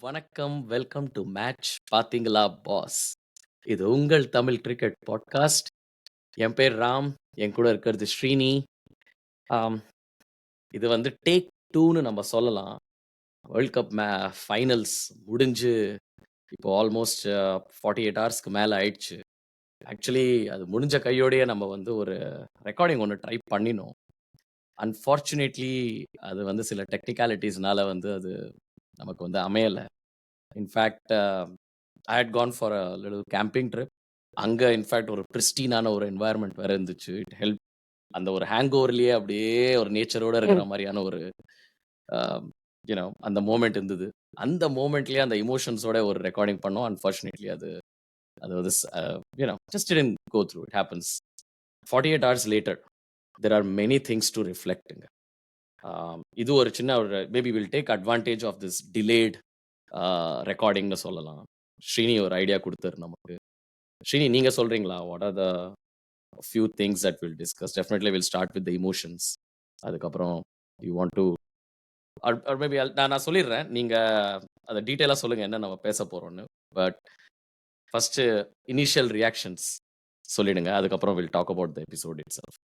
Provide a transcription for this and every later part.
வணக்கம். Welcome to match பாத்தீங்களா pass. இது உங்கள் தமிழ் கிரிக்கெட் பாட்காஸ்ட். என் பேர் ராம். என் கூட இருக்கிறது ஸ்ரீனி. ஆம், இது வந்து டேக் 2ன்னு நம்ம சொல்லலாம். வேர்ல்ட் கப் ஃபைனல்ஸ் முடிஞ்சு இப்போ ஆல்மோஸ்ட் 48 ஹவர்ஸ்க்கு மேல ஆயிடுச்சு. ஆக்சுவலி அது முடிஞ்ச கையோடயே நம்ம வந்து ஒரு ரெக்கார்டிங் ஒண்ணு ட்ரை பண்ணினோம். அன்ஃபார்ச்சுனேட்லி அது வந்து சில டெக்னிக்காலிட்டீஸ்னால வந்து அது நமக்கு வந்து அமையல. In fact I had gone for a little camping trip. அங்க இன்ஃபேக்ட் ஒரு பிரிஸ்டீனான ஒரு என்வாயர்ன்மெண்ட் வேற இருந்துச்சு. It help. அந்த ஒரு ஹேங் ஓவர்லயே அப்படியே ஒரு நேச்சரோட இருக்கிற மாரியான ஒரு அந்த மொமெண்ட் இருந்தது. அந்த மொமெண்ட்லயே அந்த எமோஷன்ஸோட ஒரு ரெக்கார்டிங் பண்ணோம். அன்ஃபார்ச்சுனேட்லி அது அது வந்து just didn't go through. It happens. 48 hours later there are many things to ரிஃப்ளெக்ட்ங்க. இது ஒரு சின்ன ஒரு maybe will take advantage of this delayed ரெக்கார்டிங்னு சொல்லலாம். ஸ்ரீனி ஒரு ஐடியா குடுத்தாரு நமக்கு. ஸ்ரீனி, நீங்க சொல்றீங்களா? What are the few things that will discuss? Definitely will start with the emotions. அதுக்கப்புறம் you want to or maybe நான் நான் சொல்லிடுறேன். நீங்க அத டீட்டெயிலா சொல்லுங்க என்ன நம்ம பேச போறோம்னு. பட் ஃபர்ஸ்ட் இனிஷியல் ரியாக்ஷன்ஸ் சொல்லிடுங்க. அதுக்கப்புறம் will talk about the episode itself.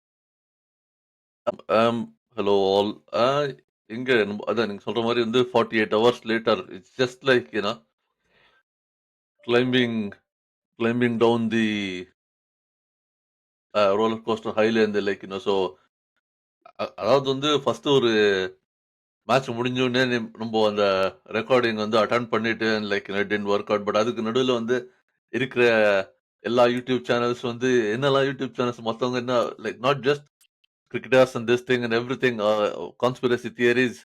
Um, hello all. இங்க அதான் நீங்க சொல்ற மாரி வந்து 48 hours later, it's just like, climbing climbing down the roller coaster highly and like, so அதாவது வந்து ஃபர்ஸ்ட் ஒரு மேட்ச் முடிஞ்ச உடனே நம்ம அந்த ரெக்கார்டிங் வந்து அட்டெண்ட் பண்ணிட்டு like tent work out. But அதுக்கு நடுவுல வந்து இருக்கிற எல்லா யூடியூப் சேனல்ஸ் வந்து என்னெல்லாம் யூடியூப் சேனல்ஸ் மத்தவங்க என்ன like not just cricketers and this thing and everything conspiracy theories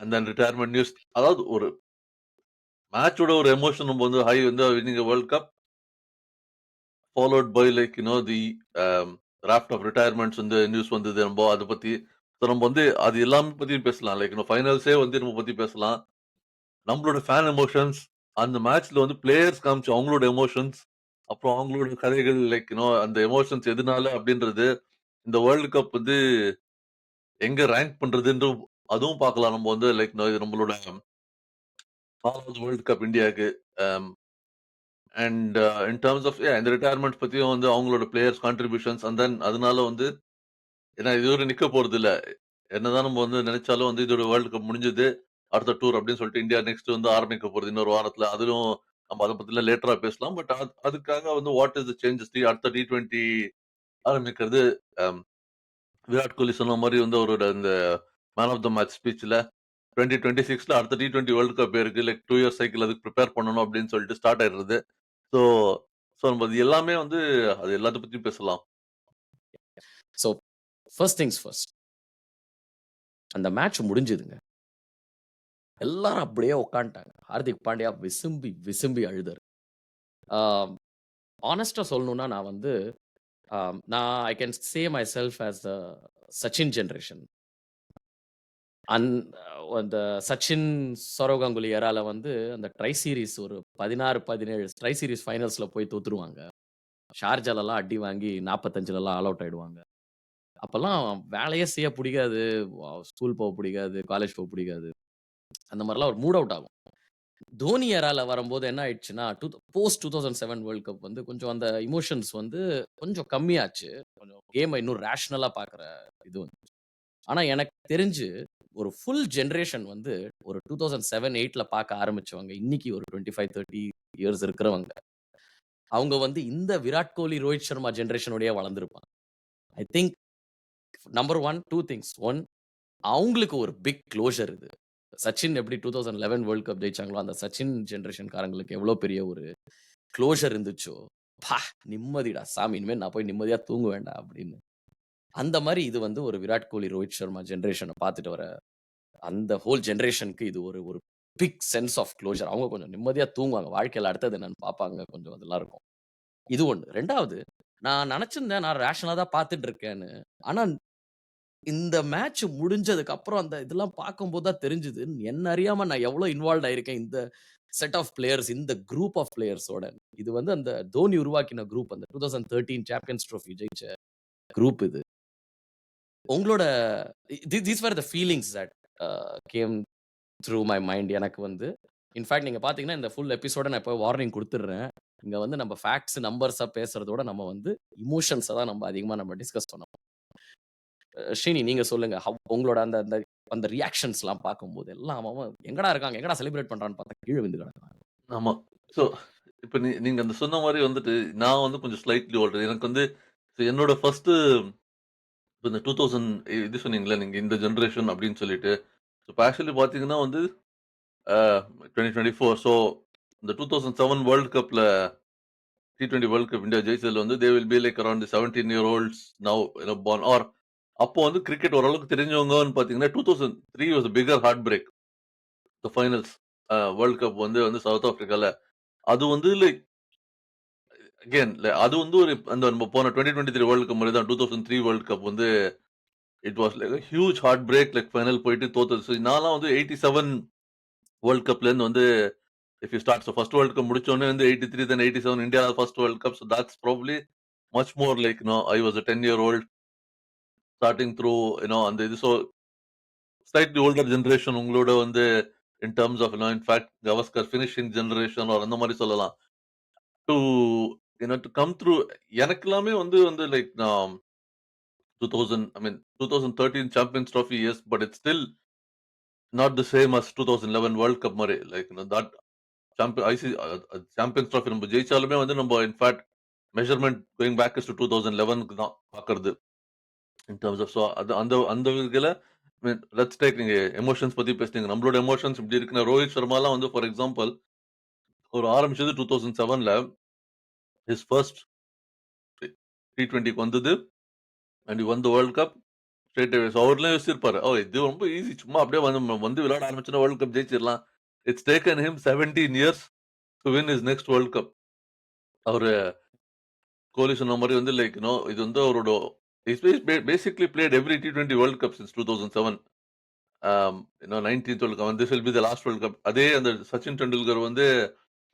and then retirement news. அதாவது ஒரு மேட்சோட ஒரு எமோஷன் நம்ம வந்து ஹை வந்து winning world cup followed by like the raft of retirements வந்து நியூஸ் வந்தது. நம்ம அதை பத்தி நம்ம வந்து அது எல்லாமே பத்தியும் பேசலாம். லைக் ஃபைனல்ஸே வந்து நம்ம பத்தி பேசலாம். நம்மளோட ஃபேன் எமோஷன்ஸ், அந்த மேட்ச்ல வந்து பிளேயர்ஸ் காமிச்ச அவங்களோட எமோஷன்ஸ், அப்புறம் அவங்களோட கதைகள் லைக் அந்த எமோஷன்ஸ் எதனால அப்படின்றது, இந்த வேர்ல்டு கப் வந்து எங்க ரேங்க் பண்றதுன்ற அதுவும் பார்க்கலாம். நம்ம வந்து லைக் இது நம்மளோட 4வது வேர்ல்டு கப் இந்தியாவுக்கு. அண்ட் இன் டர்ம்ஸ் ஆஃப் இந்த ரிட்டையர்மெண்ட் பத்தியும் வந்து அவங்களோட பிளேயர்ஸ் கான்ட்ரிபியூஷன்ஸ் அண்ட் தென் அதனால வந்து ஏன்னா இதுவரை நிக்க போறது இல்ல. என்னதான் நம்ம வந்து நினைச்சாலும் வந்து இதோட வேர்ல்டு கப் முடிஞ்சது. அடுத்த டூர் அப்படின்னு சொல்லிட்டு இந்தியா நெக்ஸ்ட் வந்து ஆரம்பிக்க போறது இன்னொரு வாரத்துல. அதிலும் நம்ம அதை பத்திலாம் லேட்டரா பேசலாம். பட் அதுக்காக வந்து வாட் இஸ் த சேஞ்சஸ் அடுத்த T20 ஆரம்பிக்கிறது. um, விராட் கோலி சொன்ன மாதிரி வந்து அவரோட இந்த மேன் ஆஃப் த மேட்ச் ஸ்பீச்ல 2026ல அடுத்த T20 வேர்ல்டு கப் இருக்கு. லைக் 2 இயர்ஸ் சைக்கிள் அதுக்கு ப்ரிப்பேர் பண்ணணும் அப்படின்னு சொல்லிட்டு ஸ்டார்ட் ஆயிடுறது. ஸோ ஸோ நம்ம அது எல்லாமே வந்து அது எல்லாத்த பத்தியும் பேசலாம். So first things first. அந்த மேட்ச் முடிஞ்சதுங்க. எல்லாரும் அப்படியே உட்காந்துட்டாங்க. ஹார்திக் பாண்டியா விசும்பி விசும்பி அழுதாரு. ஆனஸ்டா சொல்லணும்னா நான் வந்து நான் I can say my self as the Sachin generation. அந்த சச்சின், சௌரவ் கங்குலி எரால வந்து அந்த ட்ரை சீரிஸ் ஒரு 16, 17 ட்ரை சீரிஸ் ஃபைனல்ஸ்ல போய் தோத்துருவாங்க. ஷார்ஜாலலாம் அடி வாங்கி 45லலாம் ஆல் அவுட் ஆயிடுவாங்க. அப்பலாம் வேலையே செய்ய புடிக்காது. ஸ்கூல் போக புடிக்காது, காலேஜ் போக புடிக்காது. அந்த மாரிலாம் ஒரு மூட் அவுட் ஆகும். தோனி எரால வரும்போது என்ன ஆயிடுச்சுன்னா, போஸ்ட் 2007 வேர்ல்ட் கப் வந்து கொஞ்சம் அந்த எமோஷன்ஸ் வந்து கொஞ்சம் கம்மியாச்சு. கொஞ்சம் கேம இன்னும் ரேஷனலா பார்க்குற இது வந்துச்சு. ஆனா எனக்கு தெரிஞ்சு ஒரு ஃபுல் ஜெனரேஷன் வந்து ஒரு 2007, 8ல பார்க்க ஆரம்பிச்சவங்க, இன்னைக்கு ஒரு 25, 30 இயர்ஸ் இருக்கிறவங்க, அவங்க வந்து இந்த விராட் கோலி, ரோஹித் சர்மா ஜெனரேஷனோடயே வளர்ந்திருப்பாங்க. I think number 1, 2 things. 1, அவங்களுக்கு ஒரு பிக் க்ளோஷர் இது. சச்சின் எப்படி 2011 வேர்ல்ட் கப் ஜெயிச்சாங்களோ, அந்த சச்சின் ஜெனரேஷன்காரங்களுக்கு எவ்வளோ பெரிய ஒரு க்ளோஷர் இருந்துச்சோ, "பா! நிம்மதிடா சாமி. இனிமே நான் போய் நிம்மதியா தூங்குவேன்டா" அப்படின்னு. அந்த மாரி இது வந்து ஒரு விராட் கோலி, ரோஹித் சர்மா ஜெனரேஷன பார்த்துட்டு வர அந்த ஹோல் ஜெனரேஷனுக்கு இது ஒரு ஒரு பிக் சென்ஸ் ஆஃப் க்ளோஷர். அவங்க கொஞ்சம் நிம்மதியா தூங்குவாங்க. வாழ்க்கையில அடுத்தது என்னன்னு பார்ப்பாங்க. கொஞ்சம் அதெல்லாம் இருக்கும். இது 1. 2வது, நான் நெனச்சிருந்தேன் நான் ரேஷனலா தான் பார்த்துட்டு இருக்கேன்னு. ஆனா இந்த மேட்ச் முடிஞ்சதுக்கு அப்புறம் அந்த இதெல்லாம் பார்க்கும்போது தான் தெரிஞ்சது, என்ன அறியாம நான் எவ்வளோ இன்வால்வ்ட் ஆயிருக்கேன் இந்த செட் ஆஃப் பிளேயர்ஸ், இந்த குரூப் ஆஃப் பிளேயர்ஸோட. இது வந்து அந்த தோனி உருவாக்கின குரூப். அந்த 2013 சாம்பியன்ஸ் ட்ரோஃபி ஜெயிச்ச குரூப் இது. உங்களோட these where the feelings that came through my mind எனக்கு வந்து. இன்ஃபாக்ட் நீங்க பார்த்தீங்கன்னா, இந்த ஃபுல் எபிசோட நான் இப்ப வார்னிங் குடுத்துடுறேன். இங்க வந்து நம்ம ஃபேக்ட்ஸ், நம்பர்ஸா பேசுறதோட நம்ம வந்து எமோஷன்ஸ தான் நம்ம அதிகமா நம்ம டிஸ்கஸ் பண்ணணும். ஸ்ரீனி நீங்க சொல்லுங்க. உங்களோட அந்த அந்த அந்த ரியாக்ஷன்ஸ்லாம் பார்க்கும்போது எல்லாம் அவன் அவன் எங்கடா இருக்காங்க? எங்கடா செலிப்ரேட் பண்றான்னு பார்த்தா கீழ விழுந்து கிடக்குறான். ஆமா. ஸோ இப்ப நீங்க அந்த சொன்ன மாரி வந்துட்டு, நான் வந்து கொஞ்சம் ஸ்லைட்லி ஓல்டர். எனக்கு வந்து என்னோட ஃபர்ஸ்ட்டு இப்ப இந்த 2000 இது சொன்னீங்கல்ல, நீங்க இந்த ஜெனரேஷன் அப்படின்னு சொல்லிட்டு. இப்ப ஆக்சுவலி பார்த்தீங்கன்னா வந்து, அ 2024 ஸோ இந்த 2007 வேர்ல்ட் கப்ல T20 வேர்ல்ட் கப் இந்தியா ஜெயிச்சதுல வந்து they will be like around 17 year olds now born or அப்போ வந்து கிரிக்கெட் ஓரளவுக்கு தெரிஞ்சவங்கன்னு பார்த்தீங்கன்னா, 2003 was a bigger heart break. The finals world cup வந்து சவுத் ஆப்பிரிக்கால. அது வந்து லைக் அகைன் அது வந்து ஒரு அந்த நம்ம போன 2023 வேர்ல்ட் கப் மாரி தான். 2003 வேர்ல்ட் கப் வந்து it was like huge heart break like final போயிட்டு தோத்தது. ஸோ நான்லாம் வந்து 87 வேர்ல்ட் கப்லேருந்து வந்து if you start first world cup முடிச்ச உடனே வந்து 83 then 87 India first world cup. So that's probably much more like I was a 10 year old starting through அந்த இது. ஸோ ஸ்லைட்லி ஓல்டர் ஜெனரேஷன் உங்களோட வந்து in terms of in fact Gavaskar finishing generation அந்த மாரி சொல்லலாம். டு டு கம் த்ரூ எனக்கு எல்லாமே வந்து லைக் நான் 2000 I mean 2013 champions trophy yes but it's still not the same as 2011 world cup மாரி லைக் தட் சாம்பியன்ஸ் ட்ராஃபி நம்ம ஜெயிச்சாலுமே வந்து நம்ம in fact measurement going back is to 2011க்கு தான் பார்க்கறது. இன் டர்ம்ஸ் ஆஃப் அது அந்த அந்த வகையில லெட்ஸ் டேக் நீங்க எமோஷன்ஸ் பத்தி பேசுனீங்க. நம்மளோட எமோஷன்ஸ் இப்படி இருக்குன்னா, ரோஹித் சர்மாலாம் வந்து ஃபார் எக்ஸாம்பிள் அவர் ஆரம்பிச்சது 2007ல ஹிஸ் ஃபர்ஸ்ட் T20க்கு வந்தது and he won the world cup straight away. So அவர்லாம் யோசிச்சிருப்பாரு. ஓ! இது ரொம்ப ஈஸி. சும்மா அப்படியே வந்து விளையாட ஆரம்பிச்சோம்னா வேர்ல்ட் கப் ஜெயிச்சிரலாம். It's taken him 17 years to win his next world cup. அவரு கோலி சொன்ன மாரி வந்து லைக் இது வந்து அவரோட is basically played every T20 world cup since 2007. 19th world cup. This will be the last world cup. அதே அந்த சச்சின் டெண்டுல்கர் வந்து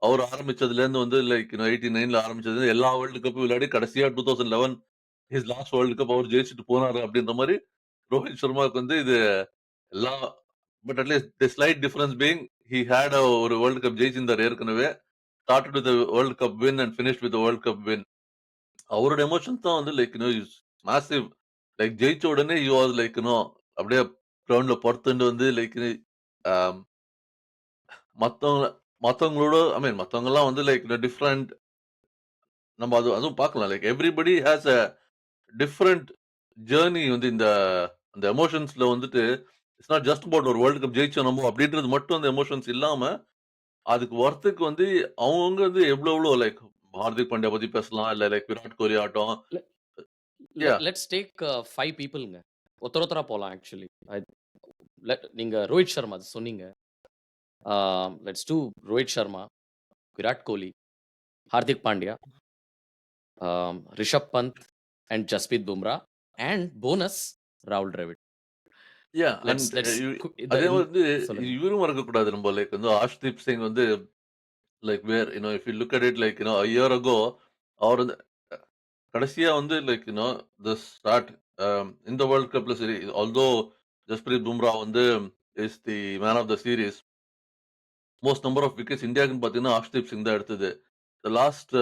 அவர் ஆரம்பிச்சதுலேருந்து வந்து லைக் 89ல ஆரம்பிச்சது எல்லா வேர்ல்ட் கப்பும் விளையாடி கடைசியா 2011 ஹிஸ் லாஸ்ட் வேர்ல்ட் கப் அவர் ஜெயிச்சுட்டு போனாரு அப்படின்ற மாரி ரோஹித் சர்மாவுக்கு வந்து இது எல்லா but at least the slight difference being he had ஒரு வேர்ல்ட் கப் ஜெயிச்சிருந்தாரு ஏற்கனவே. Started with world cup win and finished with world cup win. அவரோட எமோஷன்ஸ் தான் வந்து லைக் இஸ் மாசிவ். லைக் ஜெயிச்ச உடனே ஹி வாஸ் லைக் அப்படியே கிரவுண்ட்ல படுத்துண்டு வந்து லைக் மத்தவங்க மத்தவங்களோட ஐ மீன் மத்தவங்கலாம் வந்து லைக் டிஃபரண்ட் நம்ம அதுவும் பார்க்கலாம். Like everybody has a different journey வந்து அந்த எமோஷன்ஸ்ல வந்துட்டு இட்ஸ் நாட் ஜஸ்ட் அபௌட் ஒரு வேர்ல்ட் கப் ஜெயிச்சோம் நம்ம அப்படின்றது மட்டும் அந்த எமோஷன்ஸ் இல்லாம, அதுக்கு ஒர்த்துக்கு வந்து அவங்கவங்க வந்து எவ்வளோ லைக் ஹார்திக் பாண்டியா பத்தி பேசலாம். இல்ல லைக் விராட் கோலி ஆகட்டும். யாஹ்! லெட்ஸ் டேக் 5 பீப்பிள்ங்க. ஒருத்தரா போலாம் ஆக்சுவலி. நீங்க ரோஹித் சர்மா சொன்னீங்க. Let's do Rohit Sharma, Virat Kohli, Hardik Pandya, Rishabh Pant and Jasprit Bumrah and bonus ராகுல் Dravid. Yeah! Let's and let's அதே வந்து சொல்லுங்க. இவரும் மறக்கக்கூடாது. நம்ம லைக் வந்து ஆஷ்தீப் சிங் வந்து like where if you look at it like a year ago அவர் வந்து கடைசியா வந்து லைக் தி ஸ்டார்ட் இந்த வேர்ல்ட் கப்ல சரி ஆல்தோ ஜஸ்பிரீத் பும்ரா வந்து is the man of the series. Most number of wickets இந்தியாக்குன்னு பார்த்தீங்கன்னா, ஆஷ்தீப் சிங் தான் எடுத்தது. தி லாஸ்ட்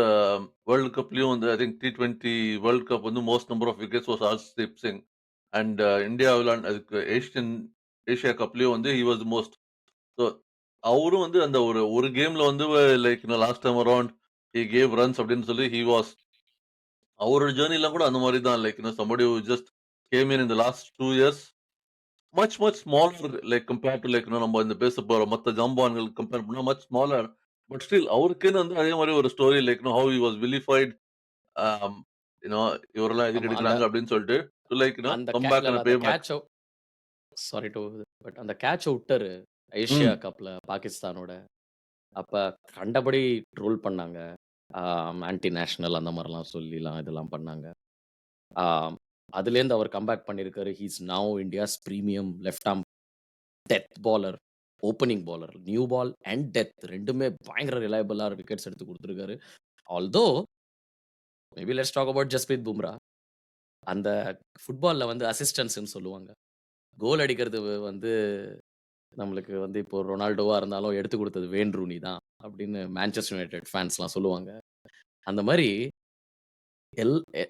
வேர்ல்ட் கப்லயும் வந்து I think T20 world cup வந்து most number of wickets was Arshdeep Singh. And India அதுக்கு ஏசியா கப்லயும் வந்து ஹி வாஸ் மோஸ்ட். ஸோ அவரும் வந்து அந்த ஒரு ஒரு கேம்ல வந்து like last time around he gave runs அப்படின்னு சொல்லி ஹி வாஸ் அவரோட ஜர்னிலாம் கூட அந்த மாரி தான். Like somebody who just came in the last 2 years much smaller like compared to like நம்ம இந்த பேச போற மத்த ஜாம்பவான்கள் கம்பேர் பண்ணா மச் ஸ்மாலர். பட் ஸ்டில் அவருக்குன்னு வந்து அதே மாரி ஒரு story like how he was vilified. Um you no இவரெல்லாம் எதுக்கு ஆமா. அந்த எடுக்குறாங்க அப்படின்னு சொல்லிட்டு லைக் அந்த கம் பேக் இல்ல அண்ட் அந்த பே back. Catch sorry to but அந்த கேட்ச விட்டாரு. ஏசியா ம். கப்ல பாகிஸ்தானோட. அப்ப கண்டபடி ட்ரோல் பண்ணாங்க. ஆன்டி நேஷனல் அந்த மாரிலாம் சொல்லிலாம் இதெல்லாம் பண்ணாங்க. ஆ அதுலேருந்து அவர் கம்பேக் பண்ணியிருக்காரு. He is now India's premium left arm death bowler, opening bowler. New ball and death 2மே பயங்கர ரிலையபிளா விக்கெட்ஸ் எடுத்து குடுத்துருக்காரு. Although maybe let's talk about Jasprit Bumrah. அந்த ஃபுட்பால்ல வந்து அசிஸ்டன்ஸ்ன்னு சொல்லுவாங்க. கோல் அடிக்கிறது வந்து நம்மளுக்கு வந்து இப்போ ரொனால்டோவா இருந்தாலும் எடுத்துக் குடுத்தது வேன் ரூனி தான் அப்படின்னு மான்செஸ்டர் யுனைட்டட் ஃபேன்ஸ்லாம் சொல்லுவாங்க. அந்த மாரி எல் எ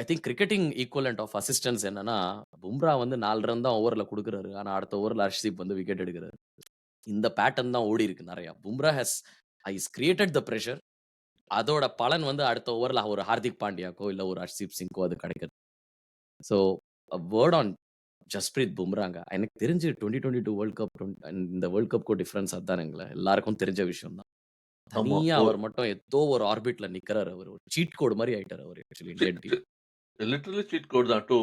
ஐ திங்க் கிரிக்கெட்டிங் ஈக்வலன்ட் ஆஃப் அசிஸ்டன்ஸ் என்னன்னா, பும்ரா வந்து 4 ரன் தான் ஓவர்ல குடுக்குறாரு. ஆனா அடுத்த ஓவர்ல ஹர்ஷ்தீப் வந்து விக்கெட் எடுக்குறாரு. இந்த பேட்டர்ன் தான் ஓடியிருக்கு நெறையா. Bumrah has created the pressure. அதோட பலன் வந்து அடுத்த ஓவர்ல ஒரு ஹார்திக் பாண்டியாக்கோ, இல்ல ஒரு ஹர்ஷ்தீப் சிங்க்கோ அது கிடைக்குது. ஸோ வேர்ட் ஆன் ஜஸ்பிரீத் பும்ராங்க. எனக்கு தெரிஞ்சு 2022 வேர்ல்ட் கப் இந்த வேர்ல்ட் கப்க்கும் டிஃபரன்ஸ் அதானுங்களே. எல்லாருக்கும் தெரிஞ்ச விஷயம் தான். ஆமா. தனியா அவர் மட்டும் ஏதோ ஒரு ஆர்பிட்ல நிக்கிறாரு அவரு. ஒரு சீட் கோட் மாரி ஆயிட்டாரு அவரு ஆக்சுவலி சி இந்தியன் சி டீம். லிட்டரலி சீட் கோட் தான். To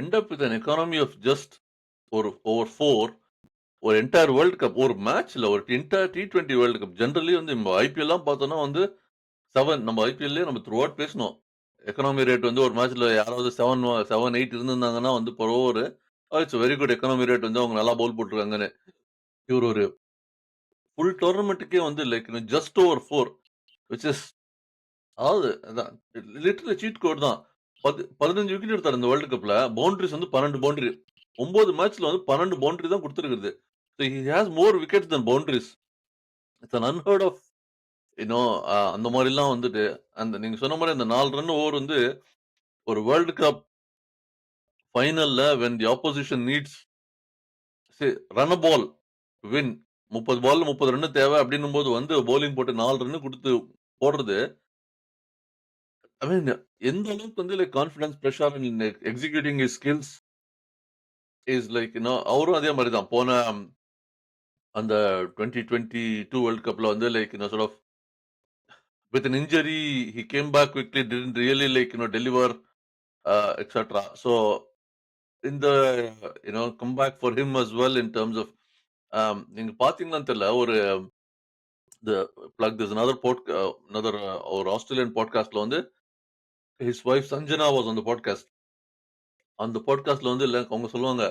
end up with an economy of just ஒரு ஓவர் 4 ஒரு என்டையர் வேர்ல்ட் கப் ஒரு மேட்ச்ல ஒரு entire T20 world cup generally வந்து நம்ம ஐபிஎல்லாம் பார்த்தோம்னா வந்து 7 நம்ம ஐபிஎல்லே நம்ம த்ரூ அவுட் பேசினோம். எக்கானமி ரேட் வந்து ஒரு மேட்ச்ல யாராவது 7, 8 இருந்திருந்தாங்கன்னா வந்து per over it's very good economy rate வந்து அவங்க நல்லா பவுல் போட்டுருக்காங்கன்னு. இவரு ஒரு ஃபுல் டோர்னமென்ட்க்கே வந்து like just over 4 which is அதாவது அதான் லிட்டரலி சீட் கோட் தான். 15 விக்கெட் எடுத்தாரு இந்த வேர்ல்ட் கப்ல. பவுண்டரிஸ் வந்து 12 பவுண்டரி. 9 மேட்ச்ல வந்து 12 பவுண்டரி தான் குடுத்திருக்கிறது. So he has more wickets then boundaries. It's an unheard of you know அந்த மாரிலாம் வந்துட்டு அந்த நீங்க சொன்ன மாரி அந்த 4 ரன் ஓவர் வந்து ஒரு வேர்ல்ட் கப் ஃபைனல்ல when the opposition needs run a ball win 30 பால்ல 30 ரன் தேவை அப்டின்னும்போது வந்து பவுலிங் போட்டு 4 ரன் குடுத்து போடுறது ஐ மீன் எந்த அளவுக்கு வந்து like confidence, pressure in executing his skills is like அவரும் அதே மாரி தான். போன அந்த 2022 வேர்ல்ட் கப்ல வந்து like sort of with an injury he came back quickly didn't really like deliver etcetera. So இந்த come back for him as well in terms of நீங்க பார்த்தீங்களான்னு தெரியல. ஒரு the plug this another another ஒரு Australian பாட்காஸ்ட்ல வந்து his wife Sanjana was on the podcast. அந்த பாட்காஸ்ட்ல வந்து இல்ல அவங்க சொல்லுவாங்க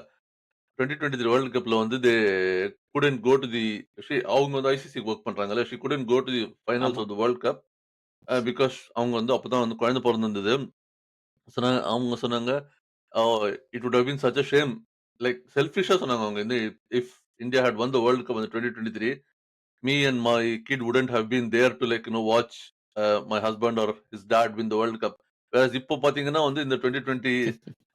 2023 வேர்ல்ட் கப்ல வந்து குடன்ட் கோ டு தி அவங்க வந்து ஐசிசி ஒர்க் பண்றாங்கல்ல. She couldn't go to the finals ஆமா. Of the world cup because அவங்க வந்து அப்பதான் வந்து குழந்தை பொறந்திருந்தது. சொன்னாங்க அவங்க சொன்னாங்க, it would have been such a shame. Like செல்ஃபிஷா சொன்னாங்க அவங்க வந்து if India had won the world cup in 2023 me and my kid wouldn't have been there to watch my husband or his dad win the World Cup. Whereas இப்போ பாத்தீங்கன்னா வந்து இந்த 2020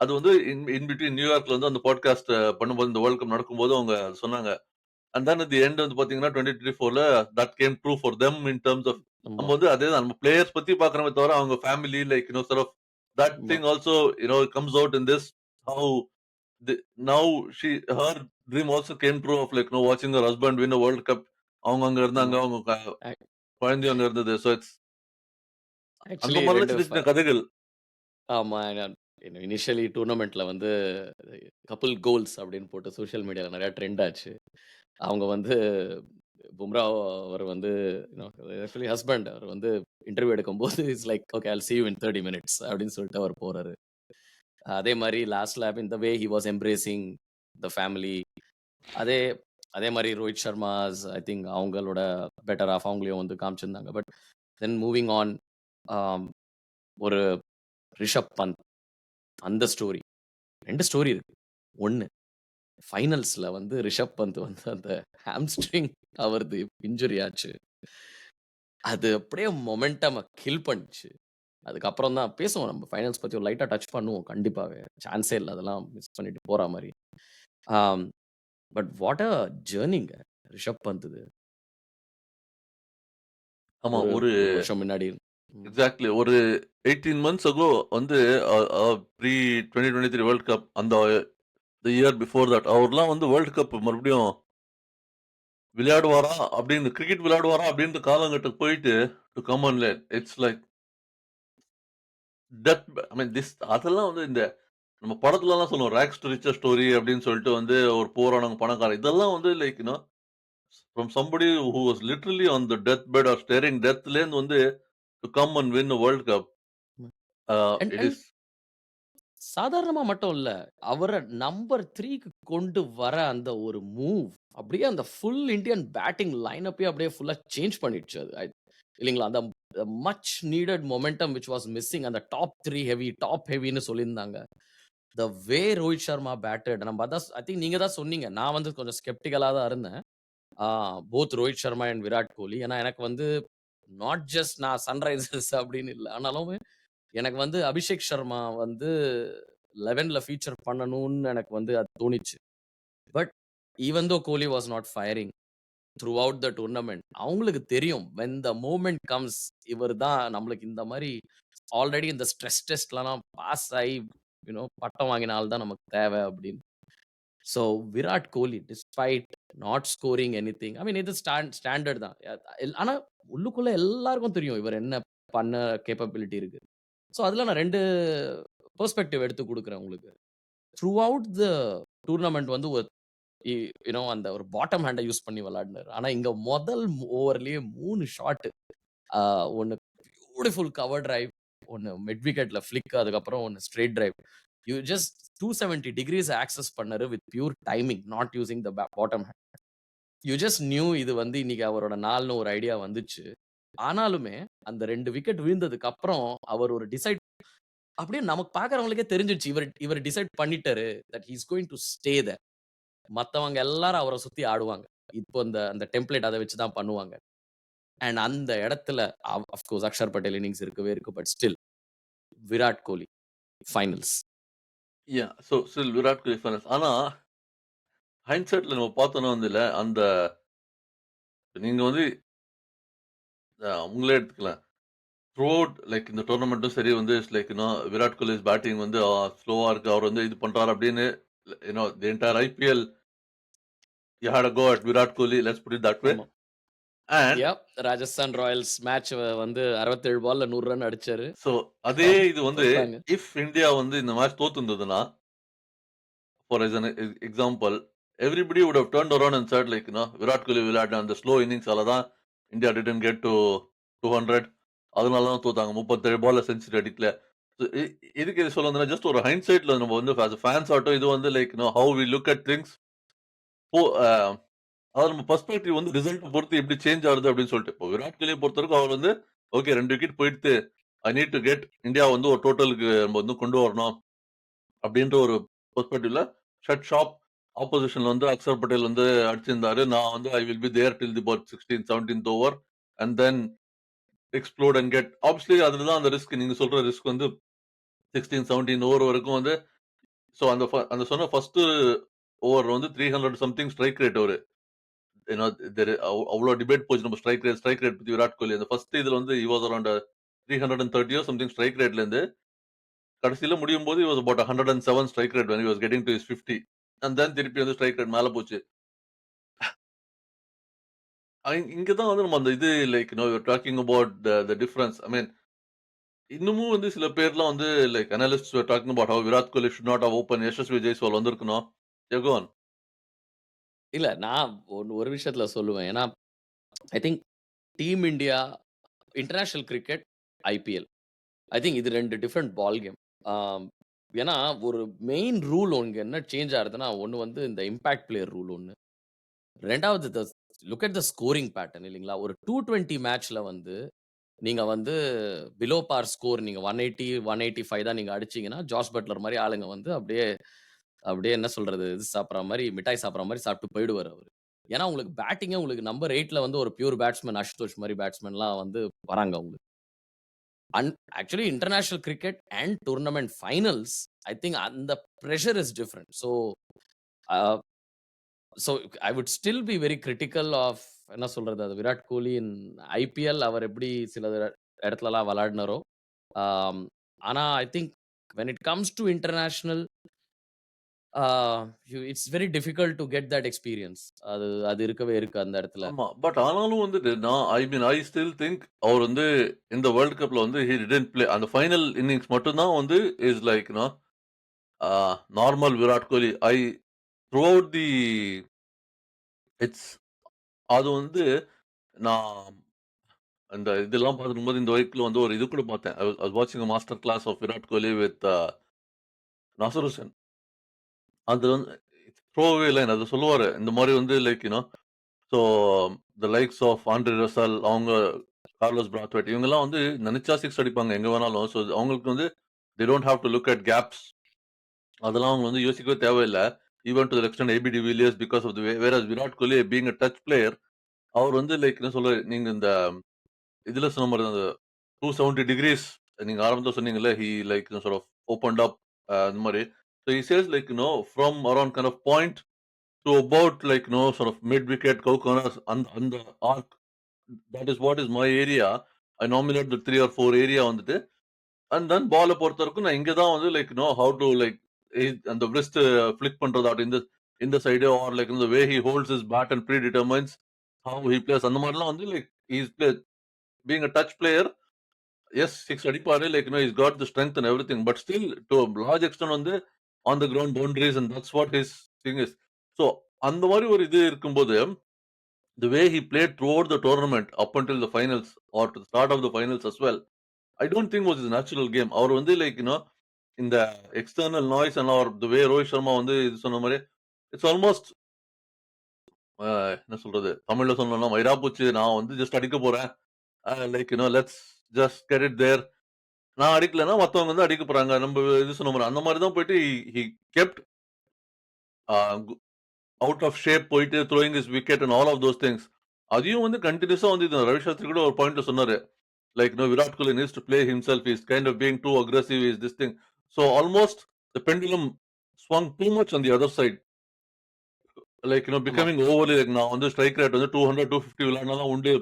அது வந்து இன் பிட்வீன் நியூயார்க்ல வந்து அந்த பாட்காஸ்ட் பண்ணும்போது இந்த வேர்ல்ட் கப் நடக்கும்போது அவங்க சொன்னாங்க. And then at the end வந்து பாத்தீங்கன்னா 2024ல that came true for them in terms of நம்ம ஆமா, வந்து அதே தான் நம்ம பிளேயர்ஸ் பத்தி பாக்குறோமே தவிர அவங்க family like sort of that ஆமா, thing also comes out in this how now she her dream also came true of watching her husband win a World Cup. அவங்க அங்க இருந்தாங்க. ஆமா. அவங்க ஆக் குழந்தையும் அங்க இருந்தது. சோ இட்ஸ் அந்த ஆக்சுவலி மாரிலாம் 2 சின்ன சின்ன கதைகள். ஆமா. இனிஷியலி டூர்னமென்ட்ல வந்து கபில் கோல்ஸ் அப்படின்னு போட்டு சோசியல் மீடியால நெறைய ட்ரெண்ட் ஆச்சு. அவங்க வந்து பும்ரா அவர் வந்து ஆக்சுவலி ஹஸ்பண்ட் அவர் வந்து இன்டர்வியூ எடுக்கும்போது it's like okay I will see you in 30 minutes அப்படின்னு சொல்லிட்டு அவர் போறாரு. அதே மாரி லாஸ்ட் லேப் இந்த way he was embracing the family. அதே அதே மாரி ரோஹித் ஷர்மாஸ் ஐ திங்க் அவங்களோட பெட்டர் ஆஃப் அவங்களையும் வந்து காமிச்சிருந்தாங்க. பட் தென் மூவிங் ஆன் ஒரு ரிஷப் பந்த் அந்த ஸ்டோரி 2 ஸ்டோரி இருக்கு. 1 ஃபைனல்ஸ்ல வந்து ரிஷப் பந்த் வந்து அந்த ஹாம்ஸ்ட்ரிங் அவரது இன்ஜுரி ஆச்சு. அது அப்படியே மொமெண்டம கில் பண்ணுச்சு. அதுக்கப்புறம் தான் பேசுவோம் நம்ம ஃபைனல்ஸ் பத்தி ஒரு லைட்டா டச் பண்ணுவோம் கண்டிப்பாவே. சான்ஸே இல்ல அதெல்லாம் மிஸ் பண்ணிட்டு போற மாரி. ஆம் பட் வாட் அ ஜர்னிங்க ரிஷப் பந்த்து. ஆமா ஒரு ஒரு 1 வருஷம் முன்னாடி. ம். எக்ஸாக்ட்லி ஒரு 18 மந்த்ஸ் அகோ வந்து ப்ரீ 2023 வேர்ல்ட் கப் அந்த தி இயர் பிஃபோர் தட் அவர்லாம் வந்து வேர்ல்ட் கப் மறுபடியும் விளையாடுவாரா அப்படின்னு கிரிக்கெட் விளையாடுவாரா அப்படின்ற காலங்கட்டத்துக்கு போயிட்டு to come on late it's like death I mean this அதெல்லாம் வந்து இந்த நம்ம படத்துலலாம் சொல்லுவோம் ராக்ஸ் டு ரிச்சர் ஸ்டோரி அப்படின்னு சொல்லிட்டு வந்து ஒரு போரானவங்க பணக்காரன் இதெல்லாம் வந்து like from somebody who was literally on the death bed or staring டெத்லேருந்து வந்து to come and win world cup and it and is சாதாரணமா மட்டும் இல்ல. அவர நம்பர் 3க்கு கொண்டு வர அந்த ஒரு மூவ், அப்படியே அந்த ஃபுல் இண்டியன் பேட்டிங் லைன் அப்பயே அப்படியே ஃபுல்லா சேஞ்ச் பண்ணிடுச்சு அது. இல்லைங்களா? அந்த much needed momentum which was missing அந்த டாப் 3 ஹெவி, டாப் ஹெவின்னு சொல்லியிருந்தாங்க. த வே ரோஹித் சர்மா பேட்டட் நம்ம அதான் ஐ திங்க் நீங்க தான் சொன்னீங்க. நான் வந்து கொஞ்சம் ஸ்கெப்டிகலா தான் இருந்தேன். ஆ போத் ரோஹித் சர்மா அண்ட் விராட் கோலி. ஏன்னா எனக்கு வந்து நாட் ஜஸ்ட் நான் சன்ரைசர்ஸ் அப்படின்னு இல்ல. ஆனாலும் எனக்கு வந்து அபிஷேக் சர்மா வந்து 11ல ஃபீச்சர் பண்ணணும்னு எனக்கு வந்து அது தோணிச்சு. But even though Kohli was not firing throughout the tournament. அவங்களுக்கு தெரியும் வென் த மோமென்ட் கம்ஸ் இவர் தான் நம்மளுக்கு இந்த மாரி ஆல்ரெடி இந்த ஸ்ட்ரெஸ் டெஸ்ட்லலாம் பாஸ் ஆயி பட்டம் வாங்கின ஆள் தான் நமக்கு தேவை அப்படின்னு. So Virat Kohli despite not scoring anything. I mean இது ஸ்டாண்டர்ட் தான். ஆனா உள்ளுக்குள்ள எல்லாருக்கும் தெரியும் இவர் என்ன பண்ண கேப்பபிலிட்டி இருக்கு. ஸோ அதுல நான் 2 பெர்ஸ்பெக்டிவ் எடுத்து குடுக்குறேன் உங்களுக்கு. த்ரூ அவுட் த டூர்னமென்ட் வந்து ஒரு இ அந்த ஒரு பாட்டம் ஹேண்ட யூஸ் பண்ணி விளையாடினாரு. ஆனா இங்க முதல் ஓவர்லயே 3 ஷாட். ஆ ஒண்ணு பியூட்டிஃபுல் கவர் டிரைவ், ஒண்ணு மிட் விக்கெட்ல ஃபிளிக், அதுக்கப்புறம் ஒண்ணு straight drive. You just 270 degrees access பண்ணாரு with pure timing, not using the bottom hand. You just knew இது வந்து இன்னைக்கு அவரோட நாள்னு ஒரு ஐடியா வந்துச்சு. ஆனாலுமே அந்த 2 விக்கெட் விழுந்ததுக்கு அப்புறம் அவர் ஒரு டிசைட் அப்படியே நமக்கு பார்க்கிறவங்களுக்கே தெரிஞ்சிருச்சு. இவர் இவர் டிசைட் பண்ணிட்டாரு that he is going to stay there. மத்தவங்க எல்லாரும் அவர சுத்தி ஆடுவாங்க. இப்போ அந்த அந்த டெம்ப்ளேட் அத வச்சு தான் பண்ணுவாங்க. அண்ட் அந்த இடத்துல of course Axar Patel innings இருக்கவே இருக்கு. But still Virat Kohli finals. So still Virat Kohli fans. ஆனா, ஹைண்ட்சைட்ல நம்ம பார்த்தோம்னா வந்துல்ல, அந்த நீங்க வந்து உங்களே எடுத்துக்கலாம். த்ரூ அவுட் லைக் இந்த டூர்னமெண்ட்டும் சரி வந்து it's like Virat Kohli's batting வந்து ஸ்லோவா இருக்கு. அவர் வந்து இது பண்றாரு அப்படின்னு the entire IPL you had a go at Virat Kohli, let's put it that way. ஆமா. அண்ட் ராஜஸ்தான் ராயல்ஸ் மேட்ச் வந்து 67 பால்ல 100 ரன் அடிச்சாரு. ஸோ அதே இது வந்து தோத்தாங்க. இஃப் இந்தியா வந்து இந்த மேட்ச் தோத்துருந்ததுன்னா, for example everybody would have turned around and said like Virat Kohli விளையாடின அந்த ஸ்லோ இன்னிங்ஸால தான் இந்தியா டிட்ன்ட் கெட் டு 200. அதனால தான் தோத்தாங்க. 37 பால்ல செஞ்சுரி அடிக்கல. So, எதுக்கு இது சொல்ல வந்தேன்னா, ஜஸ்ட் ஒரு ஹைண்ட்சைட்ல நம்ம வந்து ஆஸ் அ ஃபேன்ஸ் ஆகட்டும், இது வந்து like how we look at things. இப்போ அதாவது நம்ம பெர்ஸ்பெக்டிவ் வந்து ரிசல்ட்ட பொறுத்து எப்படி சேஞ்ச் ஆகுது அப்படின்னு சொல்லிட்டு. இப்போ விராட் கோலிய பொறுத்தவரைக்கும் அவர் வந்து ஓகே 2 விக்கெட் போயிடுத்து. I need to get India வந்து ஒரு டோட்டலுக்கு நம்ம வந்து கொண்டு வரணும். அப்படின்ற ஒரு பெர்ஸ்பெக்டிவ்ல ஷட் ஷாப் ஆப்போசிஷன்ல வந்து அக்ஷர் பட்டேல் வந்து அடிச்சிருந்தாரு. நான் வந்து I will be there till the about 16th 17th over and then explode and get obviously அதுல தான் அந்த ரிஸ்க் நீங்க சொல்ற ரிஸ்க் வந்து 16, 17 ஓவர் வரைக்கும் வந்து சோ அந்த சொன்ன ஃபர்ஸ்ட் ஓவர் வந்து 300 சம்திங் ஸ்ட்ரைக் ரேட் அவரு. ஏன்னா அவ்ளோ டிபேட் போச்சு நம்ம ஸ்ட்ரைக் ரேட் பத்தி விராட் கோலி. அந்த ஃபர்ஸ்ட் இதுல வந்து he was around 330 something strike ரேட்ல இருந்து கடைசில முடியும்போது he was about 107 strike rate when he was getting to his 50 and then திருப்பி வந்து ஸ்ட்ரைக் ரேட் மேல போச்சு. இங்க தான் வந்து நம்ம அந்த இது like you are talking about the difference. I mean இன்னமும் வந்து சில பேர்லாம் வந்து like analysts were talking about how Virat Kohli should not have open Yashasvi Jaiswal வந்திருக்கணும். You go on. இல்ல நான் ஒரு விஷயத்துல சொல்லுவேன். ஏன்னா I think team India, international cricket, IPL. I think இது 2 டிஃபரண்ட் பால் கேம். ஆம், ஏன்னா ஒரு மெயின் ரூல் இங்க என்ன சேஞ்ச் ஆகுதுன்னா, ஒண்ணு வந்து இந்த இம்பாக்ட் பிளேயர் ரூல் ஒண்ணு. 2வது look at the scoring pattern இல்லைங்களா? ஒரு 220 மேட்ச்ல வந்து நீங்க வந்து பிலோ பார் ஸ்கோர் நீங்க 180, 185 தான் நீங்க அடிச்சீங்கன்னா, ஜாஸ் பட்லர் மாரி ஆளுங்க வந்து அப்படியே அப்படியே என்ன சொல்றது? இது சாப்பிடுற மாரி, மிட்டாய் சாப்பிடுற மாரி சாப்பிட்டு போயிடுவாரு அவரு. ஏன்னா உங்களுக்கு பேட்டிங்கே உங்களுக்கு நம்பர் 8ல வந்து ஒரு பியூர் பேட்ஸ்மேன் அசுதோஷ் மாரி பேட்ஸ்மேன்லாம் வந்து வராங்க உங்களுக்கு. Actually international cricket and tournament finals I think அந்த pressure is different. Uh so I would still be very critical of என்ன சொல்றது? அது விராட் கோலி இன் ஐபிஎல் அவர் எப்படி சில இடத்துலலாம் விளையாடினாரோ. ஆம், ஆனா I think when it comes to international ah it's very difficult to get that experience. அது அது இருக்கவே இருக்கு அந்த இடத்துல. ஆமா. பட் ஆனாலும் வந்துட்டு நான் ஐ மீன் ஐ ஸ்டில் திங்க் அவர் வந்து இந்த வேர்ல்ட் கப்ல வந்து ஹி டிட்ன்ட் பிளே. அந்த ஃபைனல் இன்னிங்ஸ் மட்டும் தான் வந்து is like normal Virat Kohli. Through out the it's அது வந்து நான் அந்த இதெல்லாம் பார்க்கும்போது இந்த வயசுல வந்து ஒரு இது கூட பார்த்தேன். ஐ வாஸ் வாட்சிங் a master class of Virat Kohli with Nasser Hussain. அது வந்து த்ரோவே லைன் அது சொல்லுவாரு. இந்த மாரி வந்து like so the likes of Andre Russell அவங்க கார்லோஸ் பிராத்வைட் இவங்கலாம் வந்து நெனச்சா 6 அடிப்பாங்க எங்க வேணாலும். ஸோ அவங்களுக்கு வந்து they don't have to look at gaps. அதெல்லாம் அவங்க வந்து யோசிக்கவே தேவையில்ல. Even to the extent AB de Villiers because of the various Virat Kohli being a touch player அவர் வந்து லைக் என்ன சொல்ல நீங்க இந்த இதுல சொன்ன மாரி அந்த 270 டிகிரீஸ் நீங்க ஆரம்பத்துல சொன்னீங்கல்ல, he like sort of opened up அந்த மாரி. So he says like from around kind of point to about like sort of mid wicket cow corners அந்த அந்த arc that is what is my area. I nominate the 3 or 4 area வந்துட்டு and then பால பொறுத்தவரைக்கும் நான் இங்க தான் வந்து like how to like அந்த விரிஸ்ட் ஃபிளிக் பண்றதாகட்டும் இந்த side or like way he holds his bat and predetermines how he plays அந்த மாதிரிலாம் வந்து like is play being a touch player as 6 அடிப்பாரு like is got the strength and everything but still to large extent வந்து on the ground boundaries and that's what his thing is. So அந்த மாதிரி ஒரு இது இருக்கும்போது the way he played throughout the tournament up until the finals or to the start of the finals as well, I don't think was his natural game. அவர் வந்து like இந்த external noise and R தி வே ரோஹித் சர்மா வந்து இது சொன்ன மாதிரி it's almost என்ன சொல்றது தமிழ்ல சொல்லணும்னா வைராபூச்சி நான் வந்து ஜஸ்ட் அடிக்க போறேன் like let's just get it there நான் அடிக்கலன்னா மத்தவங்க வந்து அடிக்க போறாங்க நம்ம இது சொன்ன மாதிரி அந்த மாதிரி தான் போயிட்டு he kept out of shape போயிட்டு throwing is wicket and all of those things அதையும் வந்து கண்டினியூஸா வந்து இது ரவி சாஸ்திரி கூட ஒரு பாயிண்ட்ல சொன்னாரு like Virat Kohli needs to play himself is kind of being too aggressive is this thing so almost the pendulum swung too much on the other side like ஆமா. becoming overly like நான் வந்து ஸ்ட்ரைக் ரேட் வந்து 200 250 விளையாடினாலும் உண்டு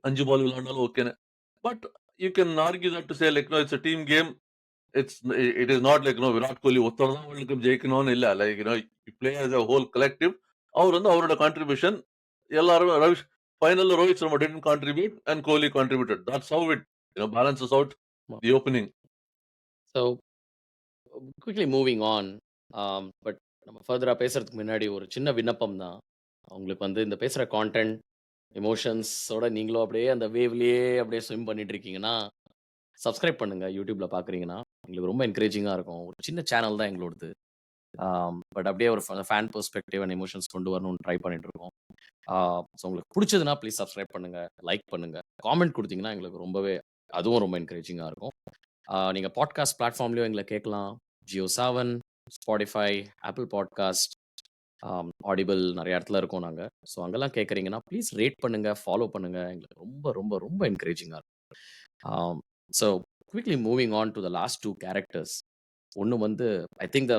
5 ball விளையாடினாலும் ஓகேன்னு but you can argue that to say like it's a team game it's it is not like Virat Kohli ஒருத்தர் தான் world cup ஜெயிக்கணும்னு இல்ல like play as a whole collective அவர் வந்து அவரோட கான்ட்ரிபியூஷன் எல்லாரும் ரவிஷ் ஃபைனல்ல Rohit Sharma didn't contribute and Kohli contributed that's how it balances out ஆமா. the opening. So quickly moving on. But நம்ம ஃபர்தரா பேசுறதுக்கு முன்னாடி ஒரு சின்ன விண்ணப்பம் தான். உங்களுக்கு வந்து இந்த பேசுற கான்டென்ட், எமோஷன்ஸோட நீங்களும் அப்படியே அந்த வேவ்லயே அப்படியே ஸ்விம் பண்ணிட்டு இருக்கீங்கன்னா, சப்ஸ்கிரைப் பண்ணுங்க. YouTubeல பார்க்குறீங்கன்னா. எங்களுக்கு ரொம்ப என்கரேஜிங்கா இருக்கும். ஒரு சின்ன சேனல் தான் எங்களோடது. பட் அப்படியே ஒரு ஃபேன் பெர்ஸ்பெக்டிவ் அண்ட் எமோஷன்ஸ் கொண்டு வரணும்னு ட்ரை பண்ணிட்டு இருக்கோம். ஸோ உங்களுக்கு புடிச்சதுன்னா ப்ளீஸ் சப்ஸ்கிரைப் பண்ணுங்க, லைக் பண்ணுங்க, காமெண்ட் குடுத்தீங்கன்னா எங்களுக்கு ரொம்பவே அதுவும் ரொம்ப என்கரேஜிங்கா இருக்கும். நீங்க பாட்காஸ்ட் பிளாட்ஃபார்ம்லயும் எங்கள கேட்கலாம். Jio Saavn, Spotify, Apple Podcast, Audible நெறைய இடத்துல இருக்கோம் நாங்க. ஸோ அங்கெல்லாம் கேட்கறீங்கன்னா, ப்ளீஸ் ரேட் பண்ணுங்க, ஃபாலோ பண்ணுங்க. எங்களுக்கு ரொம்ப ரொம்ப ரொம்ப என்கரேஜிங்கா இருக்கும். So quickly moving on to the last 2 characters. ஒண்ணு வந்து ஐ திங்க் த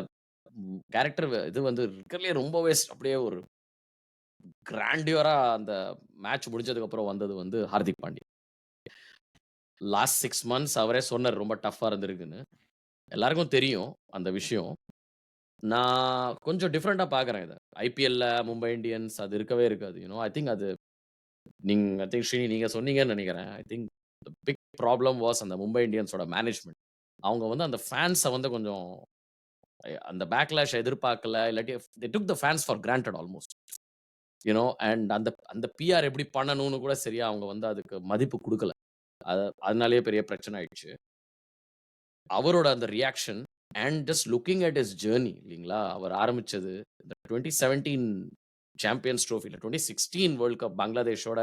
கேரக்டர் இது வந்து இருக்கிறதுலயே ரொம்பவே அப்படியே ஒரு கிராண்டியரா அந்த மேட்ச் முடிஞ்சதுக்கு அப்புறம் வந்தது வந்து ஹார்திக் பாண்டியா. லாஸ்ட் 6 மந்த்ஸ் அவரே சொன்னாரு ரொம்ப டஃப்பா இருந்திருக்குன்னு. எல்லாருக்கும் தெரியும் அந்த விஷயம். நான் கொஞ்சம் டிஃபரெண்ட்டா பார்க்குறேன் இத. ஐபிஎல்ல மும்பை இந்தியன்ஸ் அது இருக்கவே இருக்காது. ஐ திங்க் அது ஐ திங்க் ஸ்ரீனி நீங்க சொன்னீங்கன்னு நெனைக்கிறேன். I think the big problem was அந்த மும்பை இந்தியன்ஸோட மேனேஜ்மென்ட். அவங்க வந்து அந்த ஃபேன்ஸ வந்து கொஞ்சம் அந்த பேக்லாஷ் எதிர்பார்க்கல. இல்லாட்டி they took the fans for granted almost. And அந்த அந்த பிஆர் எப்படி பண்ணணும்னு கூட சரியா அவங்க வந்து அதுக்கு மதிப்பு குடுக்கல. அதனாலேயே பெரிய பிரச்சனை ஆயிடுச்சு. அவரோட அந்த reaction and just looking at his journey இல்லைங்களா? அவர் ஆரம்பிச்சது இந்த 2017 சாம்பியன்ஸ் ட்ரோஃபில 2016 வேர்ல்ட் கப் பங்களாதேஷோட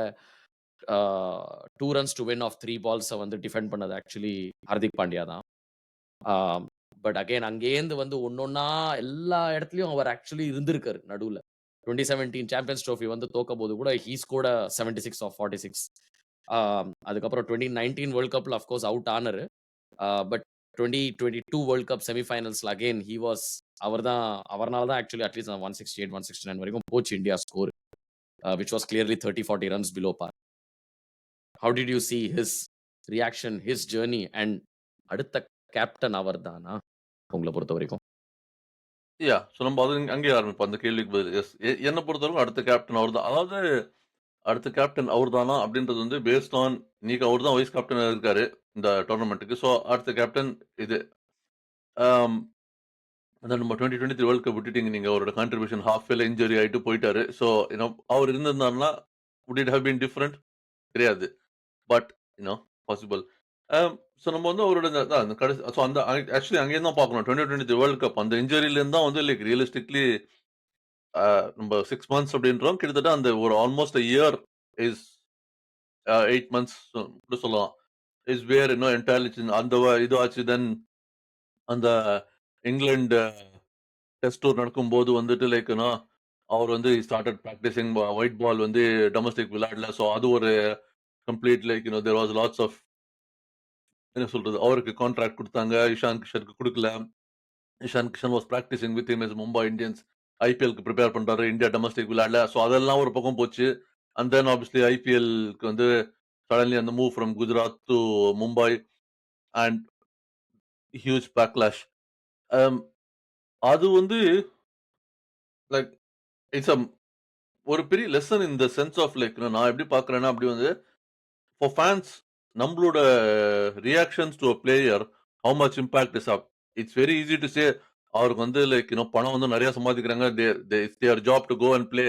2 runs to win off 3 balls வந்து டிஃபெண்ட் பண்ணது ஆக்சுவலி ஹார்திக் பாண்டியா தான். பட் அகைன் அங்கேருந்து வந்து ஒன்னொன்னா எல்லா இடத்துலயும் அவர் ஆக்சுவலி இருந்திருக்காரு நடுவுல. 2017 சாம்பியன்ஸ் ட்ரோஃபி வந்து தோக்கம்போது கூட ஹி ஸ்கோர்ட் 76 ஆஃப் 46. அதுக்கப்புறம் 2019 வேர்ல்ட் கப்ல ஆஃப் கோர்ஸ் அவுட் ஆனாரு. பட் 2022 வேர்ல்ட் கப் செமி ஃபைனல்ஸ்ல அகைன் ஹி வாஸ் அவர்னால தான் ஆக்சுவலி அட்லீஸ்ட் 168, 169 வரைக்கும் போச்சு India score. Which was clearly 30, 40 runs below par. How did you see his reaction, his journey and அடுத்த கேப்டன் அவர்தானா? உங்கள பொறுத்தவரைக்கும்? ஸோ நம்ம அது அங்கேயே ஆரம்பிப்போம். அந்த கேள்விக்கு பதில் எஸ். என்ன பொறுத்தவரைக்கும் அடுத்த கேப்டன் அவர்தான். அதாவது அடுத்த கேப்டன் அவர்தானா அப்படின்றது வந்து பேஸ்ட் ஆன் இன்னைக்கு அவர் தான் வைஸ் கேப்டனா இருக்காரு இந்த டோர்னமெண்ட்டுக்கு. ஸோ அடுத்த கேப்டன் இது. ஆம், அதான் நம்ம 2023 வேர்ல்ட் கப் விட்டுட்டீங்க நீங்க. அவரோட கான்ட்ரிபியூஷன் ஹாஃப் வேல இன்ஜுரி ஆயிட்டு போயிட்டாரு. ஸோ அவர் இருந்திருந்தாருன்னா would it have been different? கிடையாது. But possible. ஸோ நம்ம வந்து அவரோட அந்த கடைசி ஸோ அந்த ஆக்சுவலி அங்கேயும் தான் பார்க்கணும். 2023 வேர்ல்ட் கப் அந்த இன்ஜுரியிலேருந்து தான் வந்து லைக் ரியலிஸ்டிக்லி நம்ம 6 மந்த்ஸ் அப்படின்றோம். கிட்டத்தட்ட அந்த ஒரு almost a year is 8 months கூட சொல்லலாம். இஸ் வேர் என்டையர்லி அந்த இது ஆச்சு. தென் அந்த இங்கிலாந்து டெஸ்ட் டூர் நடக்கும்போது வந்துட்டு லைக் அவர் வந்து he started practicing white ball வந்து டொமஸ்டிக் விளையாடல. ஸோ அது ஒரு complete like there was lots of என்ன சொல்றது? அவருக்கு கான்ட்ராக்ட் குடுத்தாங்க. இஷான் கிஷனுக்கு குடுக்கல. Ishan Kishan was practicing with him Mumbai Indians. ஐபிஎல்க்கு பிரிப்பேர் பண்றாரு. இந்தியா டொமஸ்டிக் விளையாடல. ஸோ அதெல்லாம் ஒரு பக்கம் போச்சு. அண்ட் தென் ஆப்வியஸ்லி ஐபிஎல்க்கு வந்து சடன்லி அந்த move from Gujarat to Mumbai and huge backlash. Um அது வந்து லைக் இட்ஸ் ஒரு பெரிய lesson in the sense of like நான் எப்படி பார்க்குறேன்னா, அப்படி வந்து ஃபார் ஃபேன்ஸ் நம்மளோட reactions to a player how much impact is up. It's very easy to say அவருக்கு வந்து லைக் பணம் வந்து நெறைய சம்பாதிக்கிறாங்க. It's their job to go and play.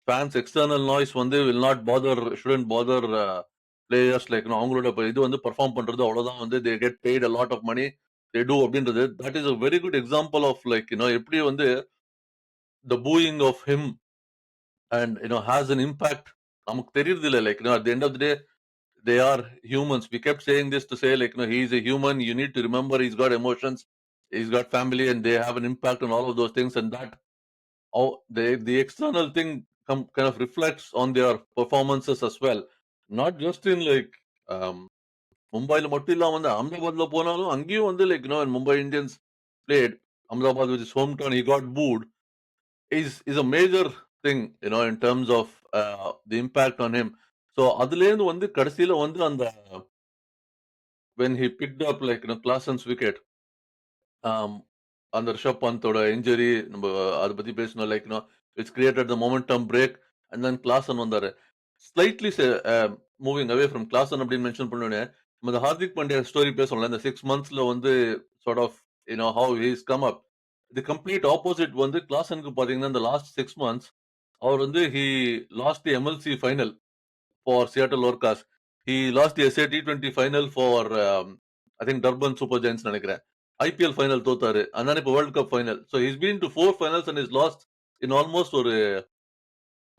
Fans external noise வந்து will not bother shouldn't father players like அவங்களோட இது வந்து பெர்ஃபார்ம் பண்றது அவ்வளவுதான் வந்து they get paid a lot of money they do அப்படின்றது. That is a very good example of like எப்படி வந்து the booing of him and has an impact நமக்கு தெரியுது இல்ல like at the end of the day they are humans. We kept saying this to say like he is a human. You need to remember he's got emotions, he's got family, and they have an impact on all of those things. And that how the external thing kind of reflects on their performances as well. Not just in like um, மும்பைல மட்டும் இல்லாம வந்து அஹமதாபாத்ல போனாலும் அங்கேயும் வந்து like when Mumbai Indians played Ahmedabad, which is hometown, he got booed. Is a major thing in terms of the impact on him. So அதுலேருந்து வந்து கடைசியில வந்து அந்த when he picked up like Klaasen's wicket, um, அந்த Rishabh பந்தோட injury நம்ம அத பத்தி பேசணும் like it's created the momentum break and then Klaasen வந்தாரு. Slightly moving away from Klaasen அப்படின்னு மென்ஷன் பண்ணோன்னே நம்ம இந்த ஹார்திக் பாண்டியா ஸ்டோரி பேசணும்ல இந்த 6 மந்த்ஸ்ல வந்து sort of how he's come up. The complete opposite வந்து கிளாசனுக்கு பாத்தீங்கன்னா இந்த லாஸ்ட் 6 மந்த்ஸ் அவர் வந்து he lost the MLC final for Seattle Orcas. He lost the SA T20 final for I think Durban Super Giants நினைக்கிறேன். IPL final தோத்தாரு. அதனால இப்ப world cup final. So his been to 4 finals and is lost in almost ஒரு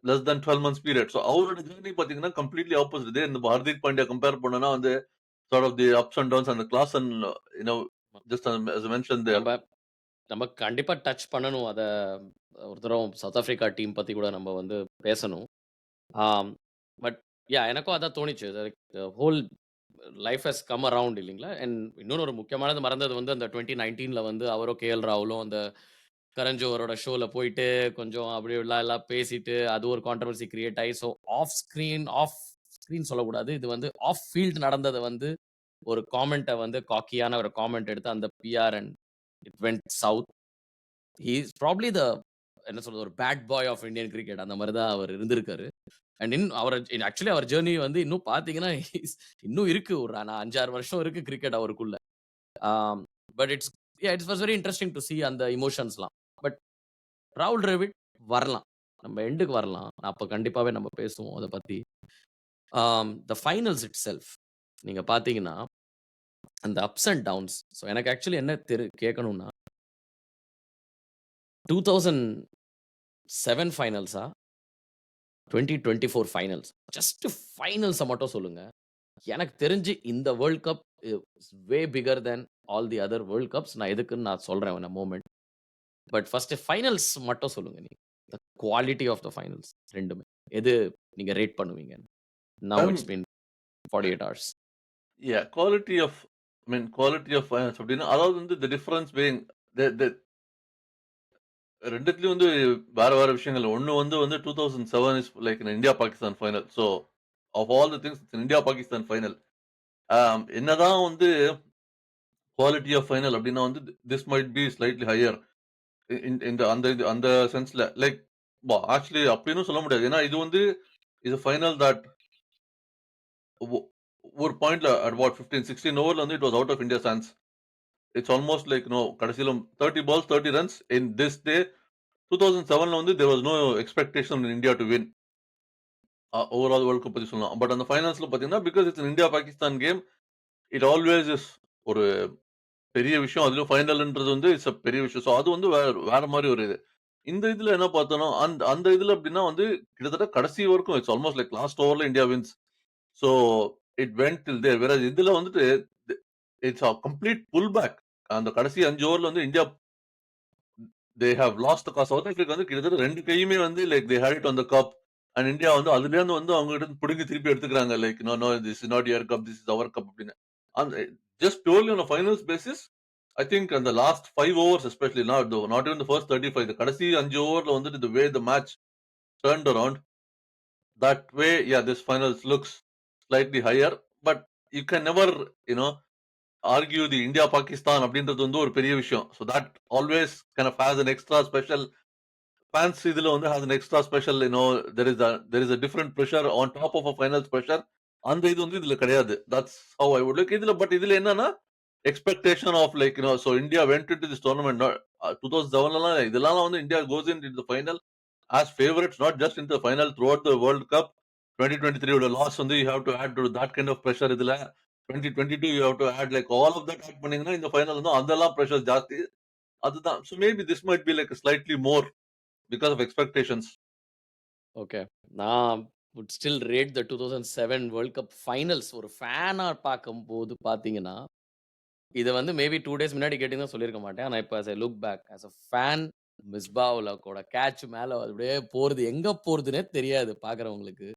less than 12 months period. So அவரோட journey பாத்தீங்கன்னா completely opposite. இதே இந்த Hardik Pandya compare பண்ணனா வந்து sort of the ups and downs அந்த class and just as I mentioned there. நம்ம நம்ம கண்டிப்பா டச் பண்ணணும். அத ஒரு தடவ சவுத் ஆஃப்ரிக்கா டீம் பத்தி கூட நம்ம வந்து பேசணும். ஆம். பட் எனக்கும் அதான் தோணிச்சு. Like whole life has come around இல்லைங்களா? அண்ட் இன்னொன்னு ஒரு முக்கியமானது மறந்தது வந்து அந்த 2019ல வந்து அவரும் கேஎல் ராகுலும் அந்த கரண் ஜோஹரோட ஷோல போயிட்டு கொஞ்சம் அப்படி எல்லாம் பேசிட்டு அது ஒரு கான்ட்ரோவர்சி கிரியேட் ஆகி ஸோ ஆஃப் ஸ்க்ரீன் சொல்லக்கூடாது. இது வந்து ஆஃப் ஃபீல்ட் நடந்தத வந்து ஒரு காமெண்ட்ட வந்து காக்கியான ஒரு காமெண்ட் எடுத்து அந்த PR and it went south. He is probably என்ன சொல்றது ஒரு bad boy of Indian cricket அந்த மாரி தான் அவர் இருந்திருக்காரு. அண்ட் ஆக்சுவலி அவர் ஜர்னி வந்து இன்னும் பார்த்தீங்கன்னா, இன்னும் இருக்கு. ஒரு 5, 6 வருஷம் இருக்கு கிரிக்கெட் அவருக்குள்ள. ஆம், but it's was very interesting to see அந்த எமோஷன்ஸ்லாம். பட் ராகுல் டிராவிட் வரலாம். நம்ம எண்டுக்கு வரலாம். அப்ப கண்டிப்பாவே நம்ம பேசுவோம் அத பத்தி. த ஃபைனல்ஸ் இட்செல்ஃப் நீங்க பார்த்தீங்கன்னா, அந்த அப்ஸ் அண்ட் டவுன்ஸ். ஸோ எனக்கு ஆக்சுவலி என்ன கேட்கணும்னா 2007 ஃபைனல்ஸா? 2024 ஃபைனல்ஸ். ஜஸ்ட் ஃபைனல்ஸ மட்டும் சொல்லுங்க. எனக்கு தெரிஞ்சு இந்த world cup is way bigger than all the other world cups. நான் எதுக்குன்னு நான் சொல்றேன் in a moment. But first finals மட்டும் சொல்லுங்க நீங்க. The quality of the finals 2மே. எது நீங்க ரேட் பண்ணுவீங்க? Now Um, it's been 48 hours. Quality of quality of finals அப்படின்னா அதாவது வந்து தி டிஃபரன்ஸ் பீயிங் ரெண்டுத்துலயும் வந்து வேற வேற விஷயங்கள். ஒண்ணு வந்து 2007 is like India Pakistan final. So of all the things India Pakistan final. என்னதான் வந்து குவாலிட்டி ஆஃப் ஃபைனல் அப்படின்னா வந்து this might be slightly higher இந்த அந்த சென்ஸ்ல லைக் ஆக்சுவலி அப்படின்னு சொல்ல முடியாது. ஏன்னா இது வந்து இது ஃபைனல் தட் ஒரு பாயிண்ட்ல அபவுட் 15, 16 ஓவர்ல வந்து it was out of India's hands. It's almost like கடைசியில 30 balls 30 runs in this day. 2007ல வந்து there was no expectation in India to win overall world cup பத்தி சொல்லலாம். பட் அந்த ஃபைனல்ஸ்ல பாத்தீங்கன்னா because it's India Pakistan game it always is ஒரு பெரிய விஷயம். அதுலயும் ஃபைனல்ன்றது வந்து இட்ஸ் பெரிய விஷயம். சோ அது வந்து வேற வேற மாதிரி ஒரு இது. இந்த இதுல என்ன பார்த்தோம்னா அந்த அந்த இதுல எப்படின்னா வந்து கிட்டத்தட்ட கடைசி வரைக்கும் இட்ஸ் ஆல்மோஸ்ட் லைக் லாஸ்ட் ஓவர்ல India wins. So it went till there. வேற இதுல வந்துட்டு it's a complete pull back. அந்த கடைசி 5 ஓவர்ல வந்து India they have lost cause South Africa வந்து கிட்டத்தட்ட 2 கையுமே வந்து like they had it on the cup. And India வந்து அதுலேருந்து வந்து அவங்க கிட்ட இருந்து புடுங்கி திருப்பி எடுத்துக்கிறாங்க. Like no no this is not your cup, this is our cup அப்படின்னு. அந்த just purely on finals basis I think அந்த last 5 overs especially not even the first 35 இந்த கடைசி 5 ஓவர்ல வந்துட்டு the way the match turned around that way, yeah, this finals looks slightly higher, but you can never, you know, argue the India Pakistan அப்படின்றது வந்து ஒரு பெரிய விஷயம். So that always kind of has an extra special fans இதுல வந்து has an extra special, you know, there is a different pressure on top of a finals pressure. அந்த இது வந்து இதுல கிடையாது. That's how I would look. இதுல but இதுல என்னன்னா expectation of like, you know, so India went into this tournament 2007 இதெல்லாம் வந்து India goes into the final as favorites, not just into the final, throughout the World Cup. 2023 ஓட loss வந்து you have to add to that kind of pressure இதுல. 2022 you have to add like all of that add பண்ணீங்கன்னா இந்த final வந்து அதெல்லாம் pressure ஜாஸ்தி. அதுதான். So maybe this might be like a slightly more because of expectations. Okay. நான் would still rate the 2007 world cup finals ஒரு ஃபேனா பார்க்கும்போது பார்த்தீங்கன்னா, இத வந்து மேபி 2 டேஸ் முன்னாடி கேட்டீங்கன்னா சொல்லியிருக்க மாட்டேன். ஆனா இப்ப look back as a fan Misbah உலக்கோட கேட்ச் மேல அப்படியே போறது, எங்க போறதுன்னே தெரியாது பார்க்குறவங்களுக்கு.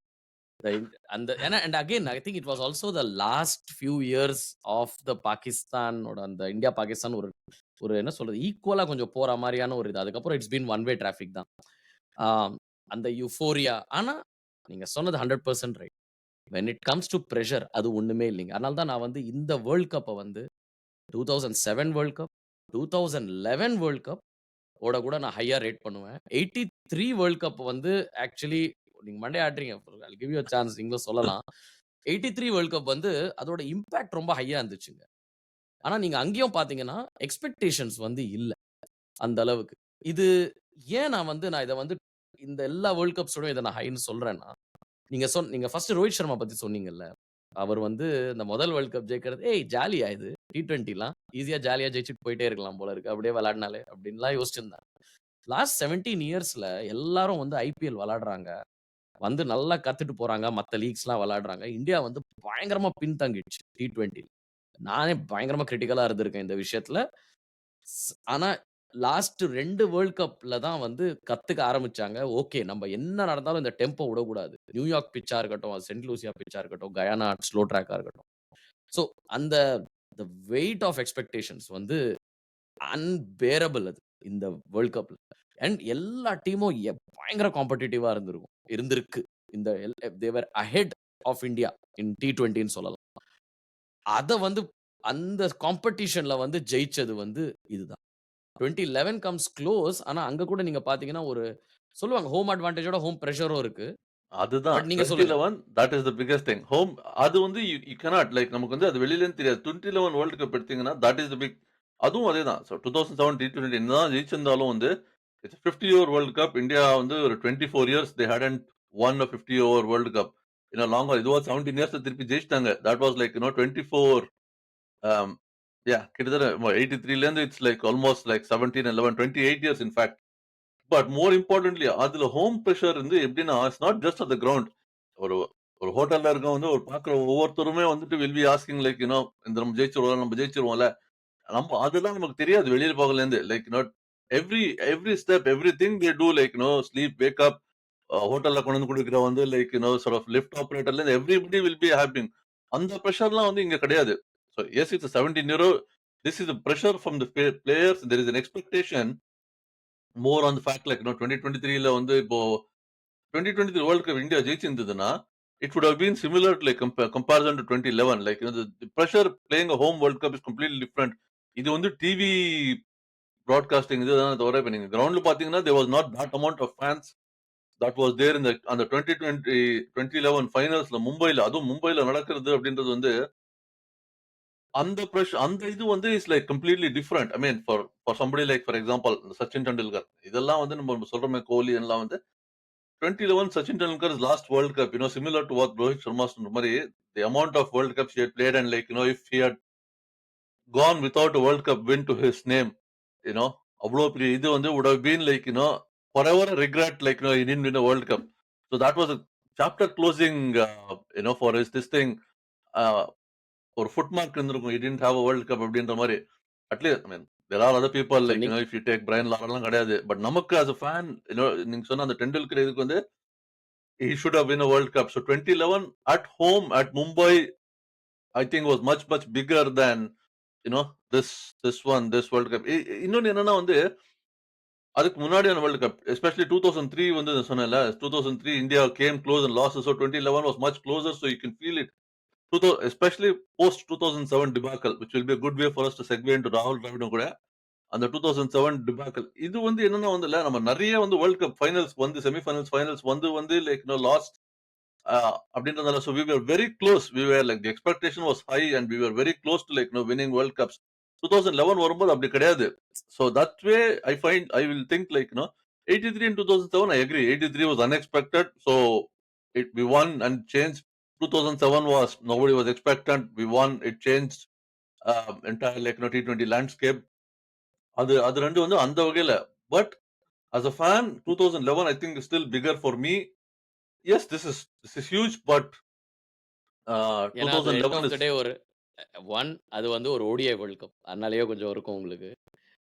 த அந்த ஏன்னா and again I think it was also the last few years of the பாகிஸ்தானோட அந்த இந்தியா, பாகிஸ்தான் ஒரு ஒரு என்ன சொல்றது? ஈக்குவலா கொஞ்சம் போற மாரியான ஒரு இது. அதுக்கப்புறம் it's been one way traffic தான். ஆ அந்த யூஃபோரியா. ஆனா, நீங்க சொன்னது 100% right. When it comes to pressure அது ஒண்ணுமே இல்லைங்க. அதனால தான் நான் வந்து இந்த வேர்ல்ட் கப்ப வந்து 2007 வேர்ல்ட் கப், 2011 வேர்ல்ட் கப் ஓட கூட நான் ஹையா ரேட் பண்ணுவேன். 83 வேர்ல்ட் கப் வந்து ஆக்சுவலி நீங்க மண்டைய ஆட்டுறீங்க. I will give you a chance நீங்களும் சொல்லலாம். 83 வேர்ல்ட் கப் வந்து அதோட இம்பாக்ட் ரொம்ப ஹையா இருந்துச்சுங்க. ஆனா நீங்க அங்கேயும் பார்த்தீங்கன்னா, எக்ஸ்பெக்டேஷன்ஸ் வந்து இல்ல. அந்த அளவுக்கு. இது ஏன் நான் இத வந்து இந்த எல்லா வேர்ல்ட் கப்ஸோடயும் இத நான் ஹைன்னு சொல்றேன்னா, நீங்க ஃபர்ஸ்ட் ரோஹித் சர்மா பத்தி சொன்னீங்கல்ல. அவர் வந்து இந்த முதல் வேர்ல்ட் கப் ஜெயிக்கிறது, "ஏய் ஜாலியா இது. T20லாம் ஈஸியா ஜாலியா ஜெயிச்சுட்டு போயிட்டே இருக்கலாம் போல இருக்கு. அப்படியே விளையாடினாலே" அப்படின்லாம் யோசிச்சிருந்தேன். லாஸ்ட் 17 இயர்ஸ்ல எல்லாரும் வந்து ஐபிஎல் விளையாடுறாங்க. வந்து நல்லா கத்துட்டு போறாங்க. மத்த லீக்ஸ்லாம் விளையாடுறாங்க. இந்தியா வந்து பயங்கரமா பின்தங்கிடுச்சு T20. நானே பயங்கரமா கிரிட்டிக்கலா இருந்திருக்கேன் இந்த விஷயத்துல. ஆனா லாஸ்ட் 2 வேர்ல்ட் கப்ல தான் வந்து கத்துக்க ஆரம்பிச்சாங்க. ஓகே நம்ம என்ன நடந்தாலும் இந்த டெம்போ விடக்கூடாது. நியூயார்க் பிட்ச்சா இருக்கட்டும், செயின்ட் லூசியா பிட்ச்சா இருக்கட்டும், கயானா ஸ்லோ ட்ராக்கா இருக்கட்டும். சோ அந்த தி வெயிட் ஆஃப் எக்ஸ்பெக்டேஷன்ஸ் வந்து அன்பேரபிள் அது இந்த வேர்ல்ட் கப்ல. அண்ட் எல்லா டீமும் பயங்கர காம்படிட்டிவா இருந்திருக்கு. இந்த தே வர் அஹெட் ஆஃப் இந்தியா இன் T20ன்னு சொல்லலாம். அத வந்து அந்த காம்படிஷன்ல வந்து ஜெயிச்சது வந்து இதுதான். 2011 கம்ஸ் க்ளோஸ். ஆனா அங்க கூட நீங்க பார்த்தீங்கன்னா, ஒரு சொல்லுவாங்க ஹோம் அட்வான்டேஜோட ஹோம் பிரஷரும் இருக்கு. அதுதான் பட் நீங்க சொல்லுங்க. 2011 that is the biggest thing. Home அது வந்து யூ கேனாட் லைக் நமக்கு வந்து அது வெளியில இருந்து தெரியாது. 2011 வேர்ல்ட் கப் எடுத்தீங்கன்னா தட் இஸ் தி பிக் அதுவும் அதேதான். சோ 2007 T20 என்னதான் ஜெயிச்சிருந்தாலும் வந்து it's 50 over world cup. India வந்து ஒரு 24 years they hadn't one a 50 over world cup. Longer இதுவா 17 இயர்ஸ்ல திருப்பி ஜெயிச்சிட்டாங்க. தட் வாஸ் லைக் 24 um கிட்டத்தட்ட 83ல இருந்து it's like almost like 17, 11, 28 years in fact. But more importantly அதுல ஹோம் பிரஷர் வந்து எப்படின்னா it's not just at the ground. ஒரு ஒரு ஹோட்டல்ல இருக்க வந்து ஒரு பாக்குற ஒவ்வொருத்தருமே வந்துட்டு வில் பி ஆஸ்கிங் லைக் இந்த நம்ம ஜெயிச்சிருவோம்ல. அதெல்லாம் நமக்கு தெரியாது வெளியில போகல இருந்து like not every step every thing they do like sleep wake up ஹோட்டல்ல கொண்டு வந்து கொடுக்குற வந்து லைக் சார்ட் ஆஃப் லிஃப்ட் ஆபரேட்டர்ல இருந்து எவ்ரிபடி வில் பி ஹேப்பிங். அந்த ப்ரெஷர்லாம் வந்து இங்க கிடையாது. ஸோ எஸ் இட்ஸ் 17 இயரோ this is pressure from the players. There is an expectation more on the fact like 2023ல வந்து இப்போ 2023 வேர்ல்ட் கப் இந்தியா ஜெயிச்சிருந்ததுன்னா it would have been similar to like comparison to 2011 like the pressure playing a home world cup is completely different. இது வந்து TV broadcasting இதுதான் தவிர இப்ப நீங்க கிரவுண்ட்ல பாத்தீங்கன்னா there was not that amount of fans that was there in the அந்த 2020 2011 ஃபைனல்ஸ்ல அதுவும் மும்பைல நடக்கிறது அப்படின்றது வந்து அந்த பிரஷர் அந்த இது வந்து is like completely different. I mean for somebody like for example Sachin Tendulkar இதெல்லாம் வந்து நம்ம சொல்றோமே கோலி எல்லாம் வந்து 2011 Sachin Tendulkar's last World Cup, similar to what Rohit Sharma சொன்ன மாதிரி, the amount of World Cups he had played and like, if he had gone without a World Cup win to his name, you know, அவ்வளோ பெரிய இது வந்து would have been like, forever a regret like, he didn't win a World Cup. So that was a chapter closing, for his this thing, ஒரு food mark இருந்திருக்கும். he didn't have a World Cup அப்படின்ற மாதிரி. At least I mean There are other people so like, you know, if you take Brian Lara கிடையாது. But நமக்கு as a fan, you know, நீங்க சொன்ன அந்த டெண்டுல்கர் இதுக்கு வந்து he should have win a World Cup. So 2011 at home at Mumbai, I think was much bigger than, you know, this World Cup. இன்னொன்னு என்னன்னா வந்து அதுக்கு முன்னாடியான வேர்ல்ட் கப் எஸ்பெஷலி 2003 வந்து சொன்னேன்ல 2003 India came close and lost so 2011 was much closer so you can feel it especially post 2007 debacle which will be good way for us to segue into ராகுல் டிராவிடும் கூட அந்த 2007 டிபாக்கல் இது வந்து என்னன்னா வந்து இல்ல நம்ம நிறைய வந்து வேர்ல்ட் கப் ஃபைனல்ஸ் வந்து செமிஃபைனல்ஸ் ஃபைனல்ஸ் வந்து லைக் நோ லாஸ்ட் அப்படின்றதால so we were very close we were like the expectation was high and we were very close to like no winning world cups 2011 வரும்போது அப்படி கிடையாது so that way I will think like no 83 and 2007 I agree 83 was unexpected so we won and changed 2007 was nobody was expectant we won it changed entire like no T20 landscape அது ரெண்டு வந்து அந்த வகையில but as a fan 2011 I think is still bigger for me yes this is huge but ஏன்னா அது end 2011 of the is டே ஒரு அது வந்து ஒரு ஓடிஐ வேர்ல்ட் கப். அதனாலேயே கொஞ்சம் இருக்கும் உங்களுக்கு.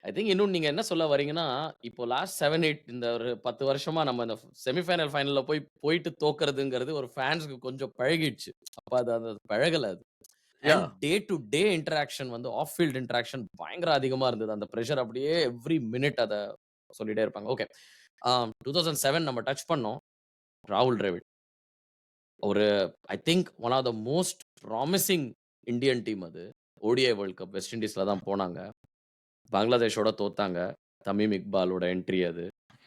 ஐ திங்க் இன்னும் நீங்க என்ன சொல்ல வரீங்கன்னா, இப்போ லாஸ்ட் 7, 8 இந்த ஒரு 10 வருஷமா நம்ம இந்த செமிஃபைனல், ஃபைனல்ல போயிட்டு தோக்குறதுங்கிறது ஒரு ஃபேன்ஸ்க்கு கொஞ்சம் பழகிடுச்சு. அப்ப அது அது பழகல அது. And yeah day to day interaction வந்து ஆஃப் ஃபீல்ட் இன்டராக்ஷன் பயங்கர அதிகமா இருந்தது. அந்த பிரஷர் அப்படியே எவ்ரி மினிட் அத சொல்லிட்டே இருப்பாங்க. ஓகே. 2007 நம்ம டச் பண்ணோம். ராகுல் டிராவிட். ஒரு I think one of the most promising Indian team அது. ஓடிஐ வேர்ல்ட் கப் வெஸ்ட் இண்டீஸ்ல தான் போனாங்க. பங்களாதேஷோட தோத்தாங்க. தமீம் இக்பாலோட என்ட்ரி அது.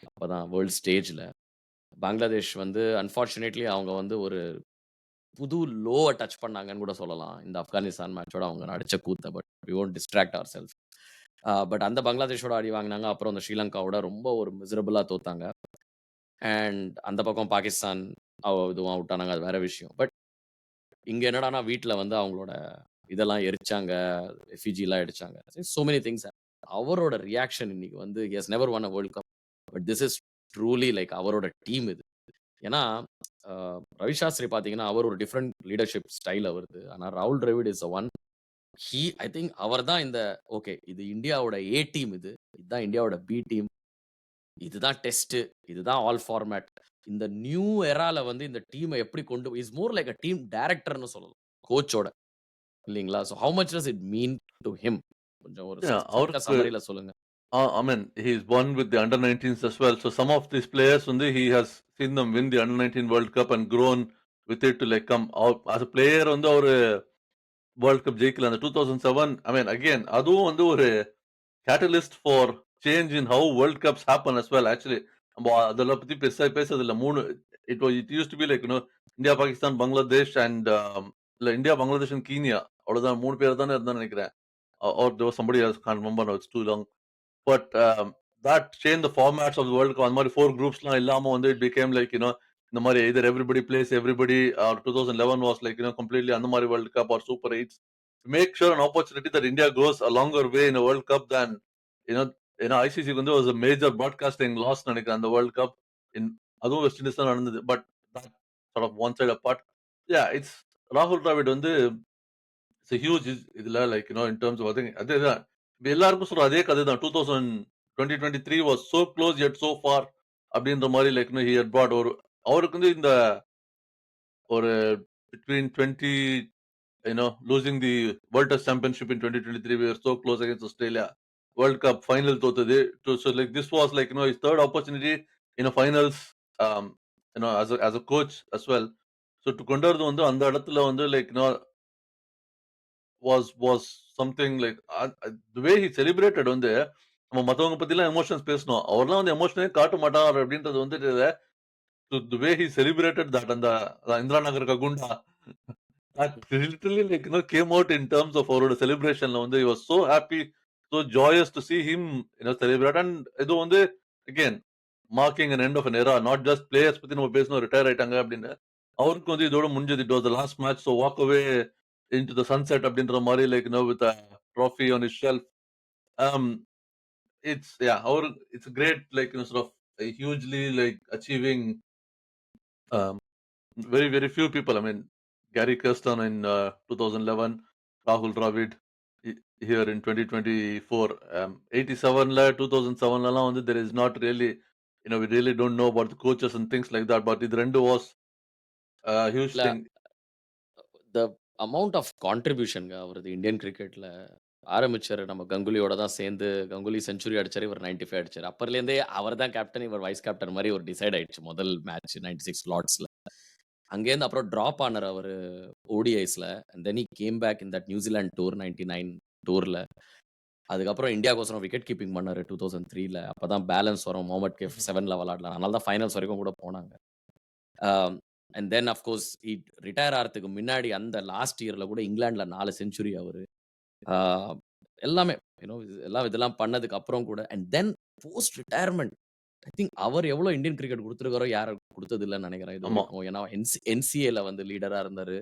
அப்பதான் வேர்ல்ட் ஸ்டேஜ்ல. பங்களாதேஷ் வந்து அன்பார்ச்சுனேட்லி அவங்க வந்து ஒரு புது லோவ டச் பண்ணாங்கன்னு கூட சொல்லலாம். இந்த ஆப்கானிஸ்தான் மேட்சோட அவங்க அடிச்ச கூத்த. But we won't distract ourself. But அந்த பங்களாதேஷோட அடி வாங்குனாங்க. அப்புறம் அந்த ஸ்ரீலங்காவோட ரொம்ப ஒரு மிசரபிளா தோத்தாங்க. அண்ட் அந்த பக்கம் பாகிஸ்தான் இதுவும் அவுட் ஆனாங்க. அது வேற விஷயம். பட் இங்க என்னடான்னா வீட்ல வந்து அவங்களோட இதெல்லாம் எரிச்சாங்க. எஃபிஜிலாம் அடிச்சாங்க. So many things. அவரோட ரியாக்ஷன் இன்னைக்கு வந்து he has never one a world cup. But this is truly like அவரோட டீம் இது. ஏன்னா ரவி சாஸ்திரி பார்த்தீங்கன்னா, அவர் ஒரு டிஃபரண்ட் லீடர்ஷிப் ஸ்டைல் அவருது. ஆனா ராகுல் Dravid is one I think அவர் தான் இந்த ஓகே இது இந்தியாவோட ஏ டீம் இது. இதுதான் இந்தியாவோட பி டீம். இதுதான் டெஸ்ட். இதுதான் ஆல் ஃபார்மேட். இந்த நியூ எரால வந்து இந்த டீமை எப்படி கொண்டு is more like a team டைரக்டர்னு சொல்லலாம். கோச்சோட இல்லீங்களா? So how much does it mean to him? கொஞ்சம் ஒரு yeah சட்ட அவருக்கு சம்மரில சொல்லுங்க. I mean, he's won with the under 19s as well. So some of these players, he has seen them win the under 19 World Cup and grown with it to like come out as a player. ஒரு world cup ஜெயிக்கல அந்த 2007 I mean again அதுவும் வந்து ஒரு catalyst for change in how World Cups happen as well. Actually, நம்ம அதெல்லாம் பத்தி பெருசா பேசுறது இல்ல. it used to be like India, Pakistan, Bangladesh and இல்ல இந்தியா, பங்களாதேஷ் and கீனியா அவ்வளவுதான் 3 பேர் தானே இருந்தான்னு நினைக்கிறேன். Or there was somebody else, can't remember now, it's too long. But that changed the formats of the World Cup. அந்த மாதிரி 4 groups-லாம் இல்லாம வந்து it became like, இந்த மாதிரி either everybody plays everybody or 2011 was like, completely அந்த மாதிரி World Cup or Super 8s. Make sure an opportunity that India goes a longer way in a World Cup than, you know, ICC வந்து was a major broadcasting loss நினைக்கிறேன் அந்த World Cup. அதுவும் west Indies தான் நடந்தது. But that sort of one side apart. Yeah, it's ராகுல் டிராவிட் வந்து it's a huge இதுல like in terms of அதேதான் இப்ப எல்லாருக்கும் சொல்ற அதே கதை தான் 2023 was so close yet so far அப்படின்ற மாதிரி லைக் he had brought அவருக்கு வந்து இந்த ஒரு between 20 losing the World Test Championship in 2023 we were so close against Australia World Cup final தோத்தது so like this was like his third opportunity in a finals um, as a coach as well so to கொண்டு வரது வந்து அந்த இடத்துல வந்து like was something like the way he celebrated வந்து நம்ம மத்தவங்க பத்தி எல்லாம் எமோஷன்ஸ் பேசணும் அவர்லாம் வந்து எமோஷனே காட்ட மாட்டார் அப்படின்றது வந்துட்டு the way he celebrated that அந்த இந்திரா நகர் ககுண்டா that literally like came out in terms of அவரோட செலிப்ரேஷன்ல வந்து he was so happy so joyous to see him celebrate and இது வந்து again marking an end of an era not just players பத்தி நம்ம பேசணும் retire ஆயிட்டாங்க அப்படின்னு அவருக்கு வந்து இதோட முடிஞ்சது it was the last match so walk away into the sunset அப்படின்ற மாதிரி like with a trophy on his shelf um it's yeah it's a great like sort of a hugely like achieving um very few people I mean Gary Kirsten in 2011 Rahul Dravid here in 2024. 87ல 2007லலாம் வந்து there is not really, we really don't know about the coaches and things like that. But இது 2 was a huge இல்ல thing. The amount of கான்ட்ரிபியூஷன்ங்க அவரது Indian கிரிக்கெட்ல. ஆரம்பிச்சாரு நம்ம கங்குலியோட தான் சேர்ந்து, Ganguly century அடிச்சாரு, இவர் 95 அடிச்சாரு. அப்பர்லேருந்தே அவர் தான் கேப்டன், இவர் வைஸ் கேப்டன் மாரி ஒரு டிசைட் ஆயிடுச்சு முதல் மேட்ச் 96 லார்ட்ஸ்ல. அங்கேருந்து அப்புறம் டிராப் ஆனாரு அவரு ஓடிஐஸ்ல. And then he came back in that New Zealand tour 99 டூர்ல. அதுக்கப்புறம் இந்தியாக்கோசரம் விக்கெட் கீப்பிங் பண்ணாரு 2003ல. அப்பதான் பேலன்ஸ் வரும். முகமது கேஃப் 7ல விளையாடலாம். அதனால தான் ஃபைனல்ஸ் வரைக்கும் கூட போனாங்க. And then of course he retire ஆறதுக்கு முன்னாடி அந்த லாஸ்ட் இயர்ல கூட இங்கிலாந்துல 4 செஞ்சுரி அவரு. ஆ எல்லாமே இதெல்லாம் பண்ணதுக்கு அப்புறம் கூட and then post retirement I think அவர் எவ்வளோ இந்தியன் கிரிக்கெட் குடுத்திருக்காரோ யாரும் குடுத்தது இல்லன்னு நினைக்கிறேன் இது ஆமா. வரைக்கும். ஏன்னா என்சிஏல வந்து லீடரா இருந்தாரு.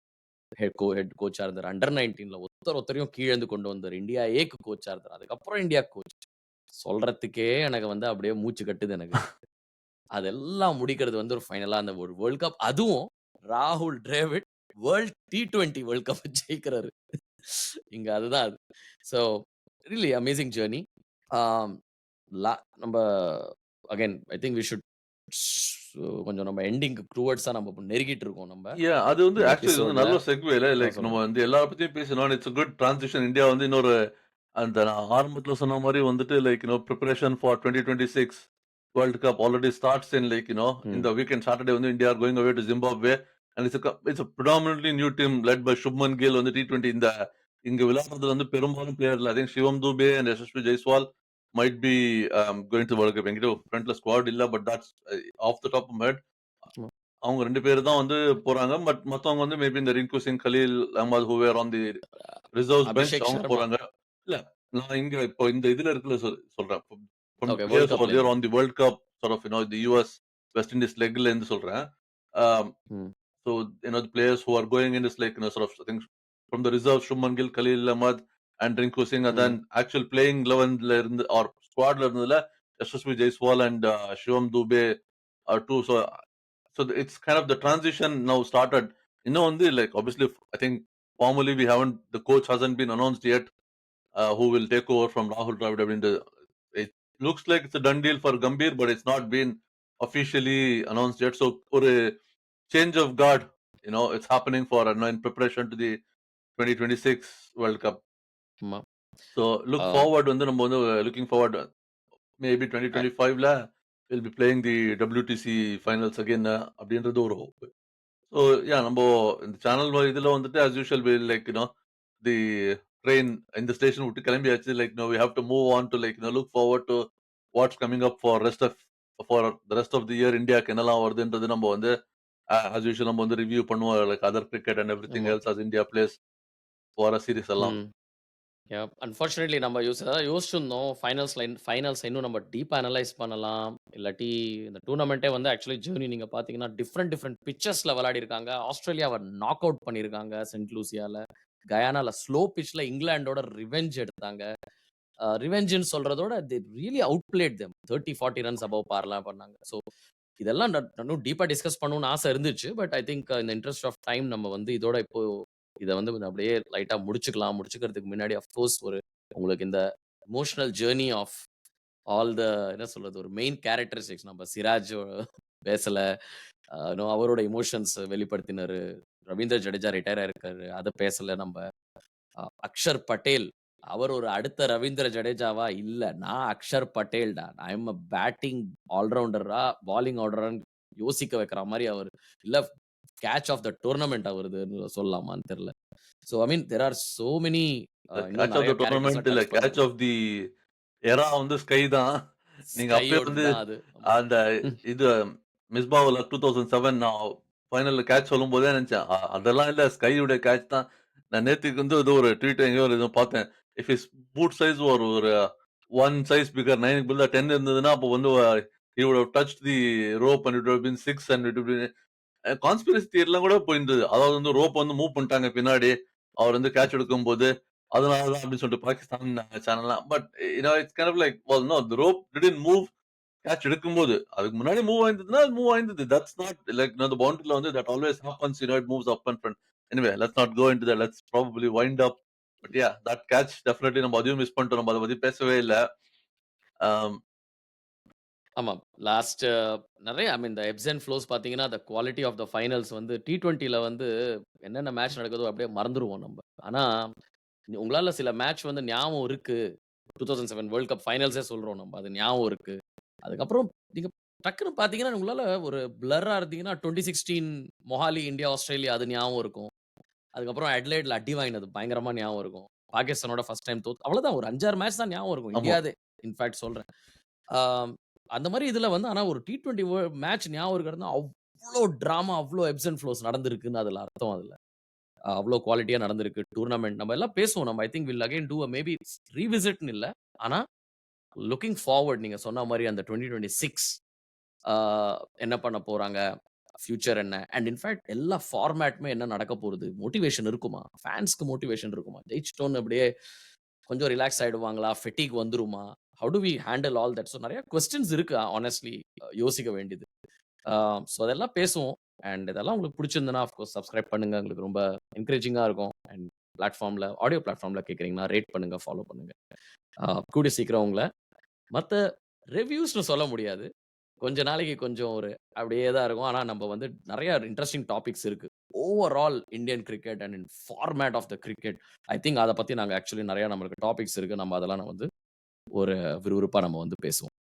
ஹெட் கோச்சா இருந்தாரு. அண்டர் 19ல ஒருத்தரையும் கீழ இருந்து கொண்டு வந்தாரு. இந்தியா ஏக்கு கோச்சா இருந்தாரு. அதுக்கப்புறம் இந்தியா கோச். சொல்றதுக்கே எனக்கு வந்து அப்படியே மூச்சு கட்டுது எனக்கு. அதெல்லாம் முடிக்கிறது வந்து ஒரு ஃபைனலா அந்த ஒரு வேர்ல்ட் கப். அதுவும் ராகுல் Dravid world T20 world cup ஜெயிக்கிறாரு. இங்க அதுதான் அது. So really amazing journey. ஆம், நம்ம again I think we should கொஞ்சம் நம்ம எண்டிங் டுவர்ட்ஸா நம்ம நெருங்கிட்டு இருக்கோம் நம்ம அது வந்து இந்த ஆக்சுவலி இது வந்து எபிசோட்ல. நல்ல செக்வேல நம்ம சொல்லுங்க. வந்து எல்லா பத்தியும் பேசணும். It's a good transition. India வந்து இன்னொரு அந்த நான் ஆரம்பத்துல சொன்ன மாரி வந்துட்டு preparation for 2026 world cup already starts in hmm. இந்த வீக்கெண்ட் சாட்டர்டே வந்து India are going away to Zimbabwe. And it's a predominantly new team led by Shubman Gill வந்து T20 இங்க விளையாடுறது வந்து பெரும்பாலும் பிளேயர்ல I think Shivam Dube and Yashasvi Jaiswal might be going to world cup. என்கிட்ட ஃப்ரண்ட்ல ஸ்குவாட் இல்ல. But that's off the top of my head. ஆமா. அவங்க 2 பேரு தான் வந்து போறாங்க. பட் மத்தவங்க வந்து மேபி இந்த Rinku Singh, Khaleel Ahmed who were on the reserves bench Abhishek அவங்க சர்மா. போறாங்க. இல்ல நான் இங்க இப்போ இந்த இதுல இருக்குல்ல சொல்றேன். From the okay, world players who are கப்ல தேர் இருந்து. On the world cup sort of the US West Indies லெக்ல இருந்து சொல்றேன். Um, ம். so the players who are going in is sort of I think from the reserve Shubman Gill, Khalil Ahmad and Rinku Singh, and then ம். actual playing 11ல இருந்து or squadல இருந்ததுல Yashasvi Jaiswal and Shivam Dube are two. So it's kind of the transition now started. வந்து obviously I think formally we haven't the coach hasn't been announced yet. Who will take over from Rahul Dravid? It looks like it's a done deal for Gambhir, but it's not been officially announced yet. So ஒரு change of guard, it's happening for in preparation to the 2026 World Cup. ஆமா. So look ஆ, forward வந்து நம்ம வந்து looking forward maybe 2025ல we'll be playing the WTC finals again அப்படின்றது ஒரு hope. So yeah, நம்ம இந்த channel இதுல வந்துட்டு as usual we'll the train இந்த ஸ்டேஷன் விட்டு கிளம்பியாச்சு. we have to move on to look forward to what's coming up for the rest of the year. இந்தியாக்கு என்னெல்லாம் வருதுன்றது நம்ம வந்து as usual நம்ம வந்து ரிவ்யூ பண்ணுவோம். அதர் கிரிக்கெட் அண்ட் எவ்ரிதிங் ஆமா. எல்ஸ் as இந்தியா பிளேஸ் வர சீரிஸ் எல்லாம். ம். அன்பார்ச்சுனேட்லி நம்ம அதான் யோசிச்சிருந்தோம். ஃபைனல்ஸ் இன்னும் நம்ம டீப்பா அனலைஸ் பண்ணலாம். இல்லாட்டி இந்த டூர்னமெண்ட்டே வந்து ஆக்சுவலி ஜர்னி நீங்க பார்த்தீங்கன்னா, டிஃபரெண்ட் பிட்சஸ்ல விளையாடிருக்காங்க. ஆஸ்திரேலியாவ நாக் அவுட் பண்ணியிருக்காங்க சென்ட் லூசியால. கயானால ஸ்லோ பிட்ச்ல இங்கிலாந்தோட ரிவெஞ்ச் எடுத்தாங்க. ரிவெஞ்சுன்னு சொல்றதோட they really outplayed them. 30, 40 runs above பார்லாம் பண்ணாங்க. ஸோ இதெல்லாம் இன்னும் டீப்பா டிஸ்கஸ் பண்ணணும்னு ஆசை இருந்துச்சு. But I think in the interest of time நம்ம வந்து இதோட இப்போ இத வந்து கொஞ்சம் அப்படியே லைட்டா முடிச்சுக்கலாம். முடிச்சுக்கிறதுக்கு முன்னாடி ஆஃப் கோர்ஸ் உங்களுக்கு இந்த emotional journey of all the என்ன சொல்றது ஒரு மெயின் கேரக்டரிஸ்டிக்ஸ் நம்ம சிராஜ் பேசல. அவரோட எமோஷன்ஸ் வெளிப்படுத்தினாரு. ரவீந்திர ஜடேஜா ரிட்டயர் ஆயிருக்காரு. அத பேசல நம்ம. அக்ஷர் பட்டேல் அவர் ஒரு அடுத்த ரவீந்திர ஜடேஜாவா? இல்ல. நான் அக்ஷர் பட்டேல்டா. ஐ அம் அ பேட்டிங் ஆல்ரவுண்டரா, பாலிங் ஆல்ரவுண்டரான்னு யோசிக்க வைக்கிற மாரி அவரு. இல்ல கேட்ச் ஆஃப் த டூர்னமென்ட் அவருதுன்னு சொல்லலாமான்னு தெரியல. So I mean there are so many இன்னும் கேட்ச் ஆஃப் நெறைய த டூர்னமெண்ட் கேரக்டர்ஸ்லாம் இல்ல, டச் கேட்ச் பண்ணணும். ஆஃப் தி எரா வந்து ஸ்கை தான். நீங்க அப்பயே ஸ்கையோடது வந்து தான் அது. ஆமா. அந்த இது மிஸ்பாவுல 2007 நான் ஃபைனல்ல கேட்ச் சொல்லும்போதே நினைச்சேன். அதெல்லாம் இல்ல, ஸ்கையோட கேட்ச் தான். நான் நேத்துக்கு வந்து ஏதோ ஒரு ட்வீட் எங்கேயோ ஒரு பார்த்தேன். இஃப் ஹிஸ் பூட் சைஸ் ஒரு 1 சைஸ் பிகர் 9க்கு பதிலா 10 இருந்ததுன்னா அப்போ வந்து he would have touched the rope and it would have been 6 and it would have been conspiracy தியரிலாம் கூட போயிருந்தது. அதாவது வந்து ரோப் வந்து மூவ் பண்ணிட்டாங்க பின்னாடி. அவர் வந்து கேட்ச் எடுக்கும்போது. அதனால தான் அப்படின்னு சொல்லிட்டு பாகிஸ்தான் சேனல்லாம். But it's kind of no the rope didn't move catch எடுக்கும்போது. அதுக்கு முன்னாடி மூவ் ஆயிருந்ததுன்னா மூவ் ஆயிருந்தது. தட்ஸ் நாட் the பவுண்டரில வந்து that always happens. It moves up and front. Anyway let's not go into that. Let's probably wind up but yeah that catch definitely நம்ம அதையும் miss பண்ணிட்டோம். நம்ம அத பத்தி பேசவே இல்ல. ஆம். ஆமா. லாஸ்ட் நெறைய ஐ மீன் இந்த எப்ஸ் அண்ட் ஃப்ளோஸ் பார்த்தீங்கன்னா, the quality of the finals வந்து T20ல வந்து என்னென்ன மேட்ச் நடக்குதோ அப்படியே மறந்துருவோம் நம்ப. ஆனா, உங்களால சில மேட்ச் வந்து ஞாபகம் இருக்கு. 2007 வேர்ல்ட் கப் ஃபைனல்ஸே சொல்றோம் நம்ம. அது ஞாபகம் இருக்கு. அதுக்கப்புறம் நீங்க டக்குனு பார்த்தீங்கன்னா, உங்களால ஒரு பிளர்ரா இருந்தீங்கன்னா 2016 மொஹாலி, இந்தியா, ஆஸ்திரேலியா அது ஞாபகம் இருக்கும். அதுக்கப்புறம் அட்லைட்ல அடி வாங்கினது பயங்கரமா ஞாபகம் இருக்கும். பாகிஸ்தானோட ஃபர்ஸ்ட் டைம் அவ்வளவுதான் ஒரு 5, 6 மேட்ச் தான் ஞாபகம் இருக்கும். ஆமா. இந்தியாதே இன்ஃபாக்ட் சொல்றேன். ஆ அந்த மாரி இதுல வந்து ஆனா ஒரு T20 மேட்ச் ஞாபகம் இருக்கிறதுனா, அவ்ளோ டிராமா, அவ்ளோ எப்ஸ் அண்ட் ஃப்ளோஸ் நடந்திருக்குன்னு அதுல அர்த்தம் அதுல. அவ்ளோ குவாலிட்டியா நடந்திருக்கு. டூர்னமென்ட் நம்ம எல்லாம் பேசுவோம். நம்ம I think will again do maybe ரீவிசிட்ன்னு இல்ல. ஆனா லுக்கிங் ஃபார்வர்ட் நீங்க சொன்ன மாரி அந்த 2026 ஆ என்ன பண்ண போறாங்க? ஃபியூச்சர் என்ன? அண்ட் இன்ஃபாக்ட் எல்லா ஃபார்மேட்டுமே என்ன நடக்க போகுது? மோட்டிவேஷன் இருக்குமா? ஃபேன்ஸ்க்கு மோட்டிவேஷன் இருக்குமா? ஜெயிச்சுட்டோம்னு அப்படியே கொஞ்சம் ரிலாக்ஸ் ஆயிடுவாங்களா? ஃபெட்டிக் வந்துருமா? How do we handle all that? So நெறைய குவெஸ்டன்ஸ் இருக்கு ஹானஸ்ட்லி யோசிக்க வேண்டியது. ஆ ஸோ அதெல்லாம் பேசுவோம். அண்ட் இதெல்லாம் உங்களுக்கு பிடிச்சிருந்ததுன்னா, ஆஃப் கோர்ஸ் சப்ஸ்கிரைப் பண்ணுங்க. உங்களுக்கு ரொம்ப என்கரேஜிங்கா இருக்கும். அண்ட் பிளாட்ஃபார்ம்ல ஆடியோ பிளாட்ஃபார்ம்ல கேட்கிறீங்கன்னா, ரேட் பண்ணுங்க, ஃபாலோ பண்ணுங்க. கூடிய சீக்கிரம் உங்கள மத்த ரிவ்யூஸ்ன்னு சொல்ல முடியாது. கொஞ்ச நாளைக்கு கொஞ்சம் ஒரு அப்படியே தான் இருக்கும். ஆனா நம்ம வந்து நெறைய இன்ட்ரஸ்டிங் டாபிக்ஸ் இருக்கு. Overall Indian cricket and in format of the cricket. I think அத பத்தி நாங்க ஆக்சுவலி நெறைய நம்மளுக்கு டாபிக்ஸ் இருக்கு. நம்ம அதெல்லாம் வந்து ஒரு விறுவிறுப்பா நம்ம வந்து பேசுவோம்.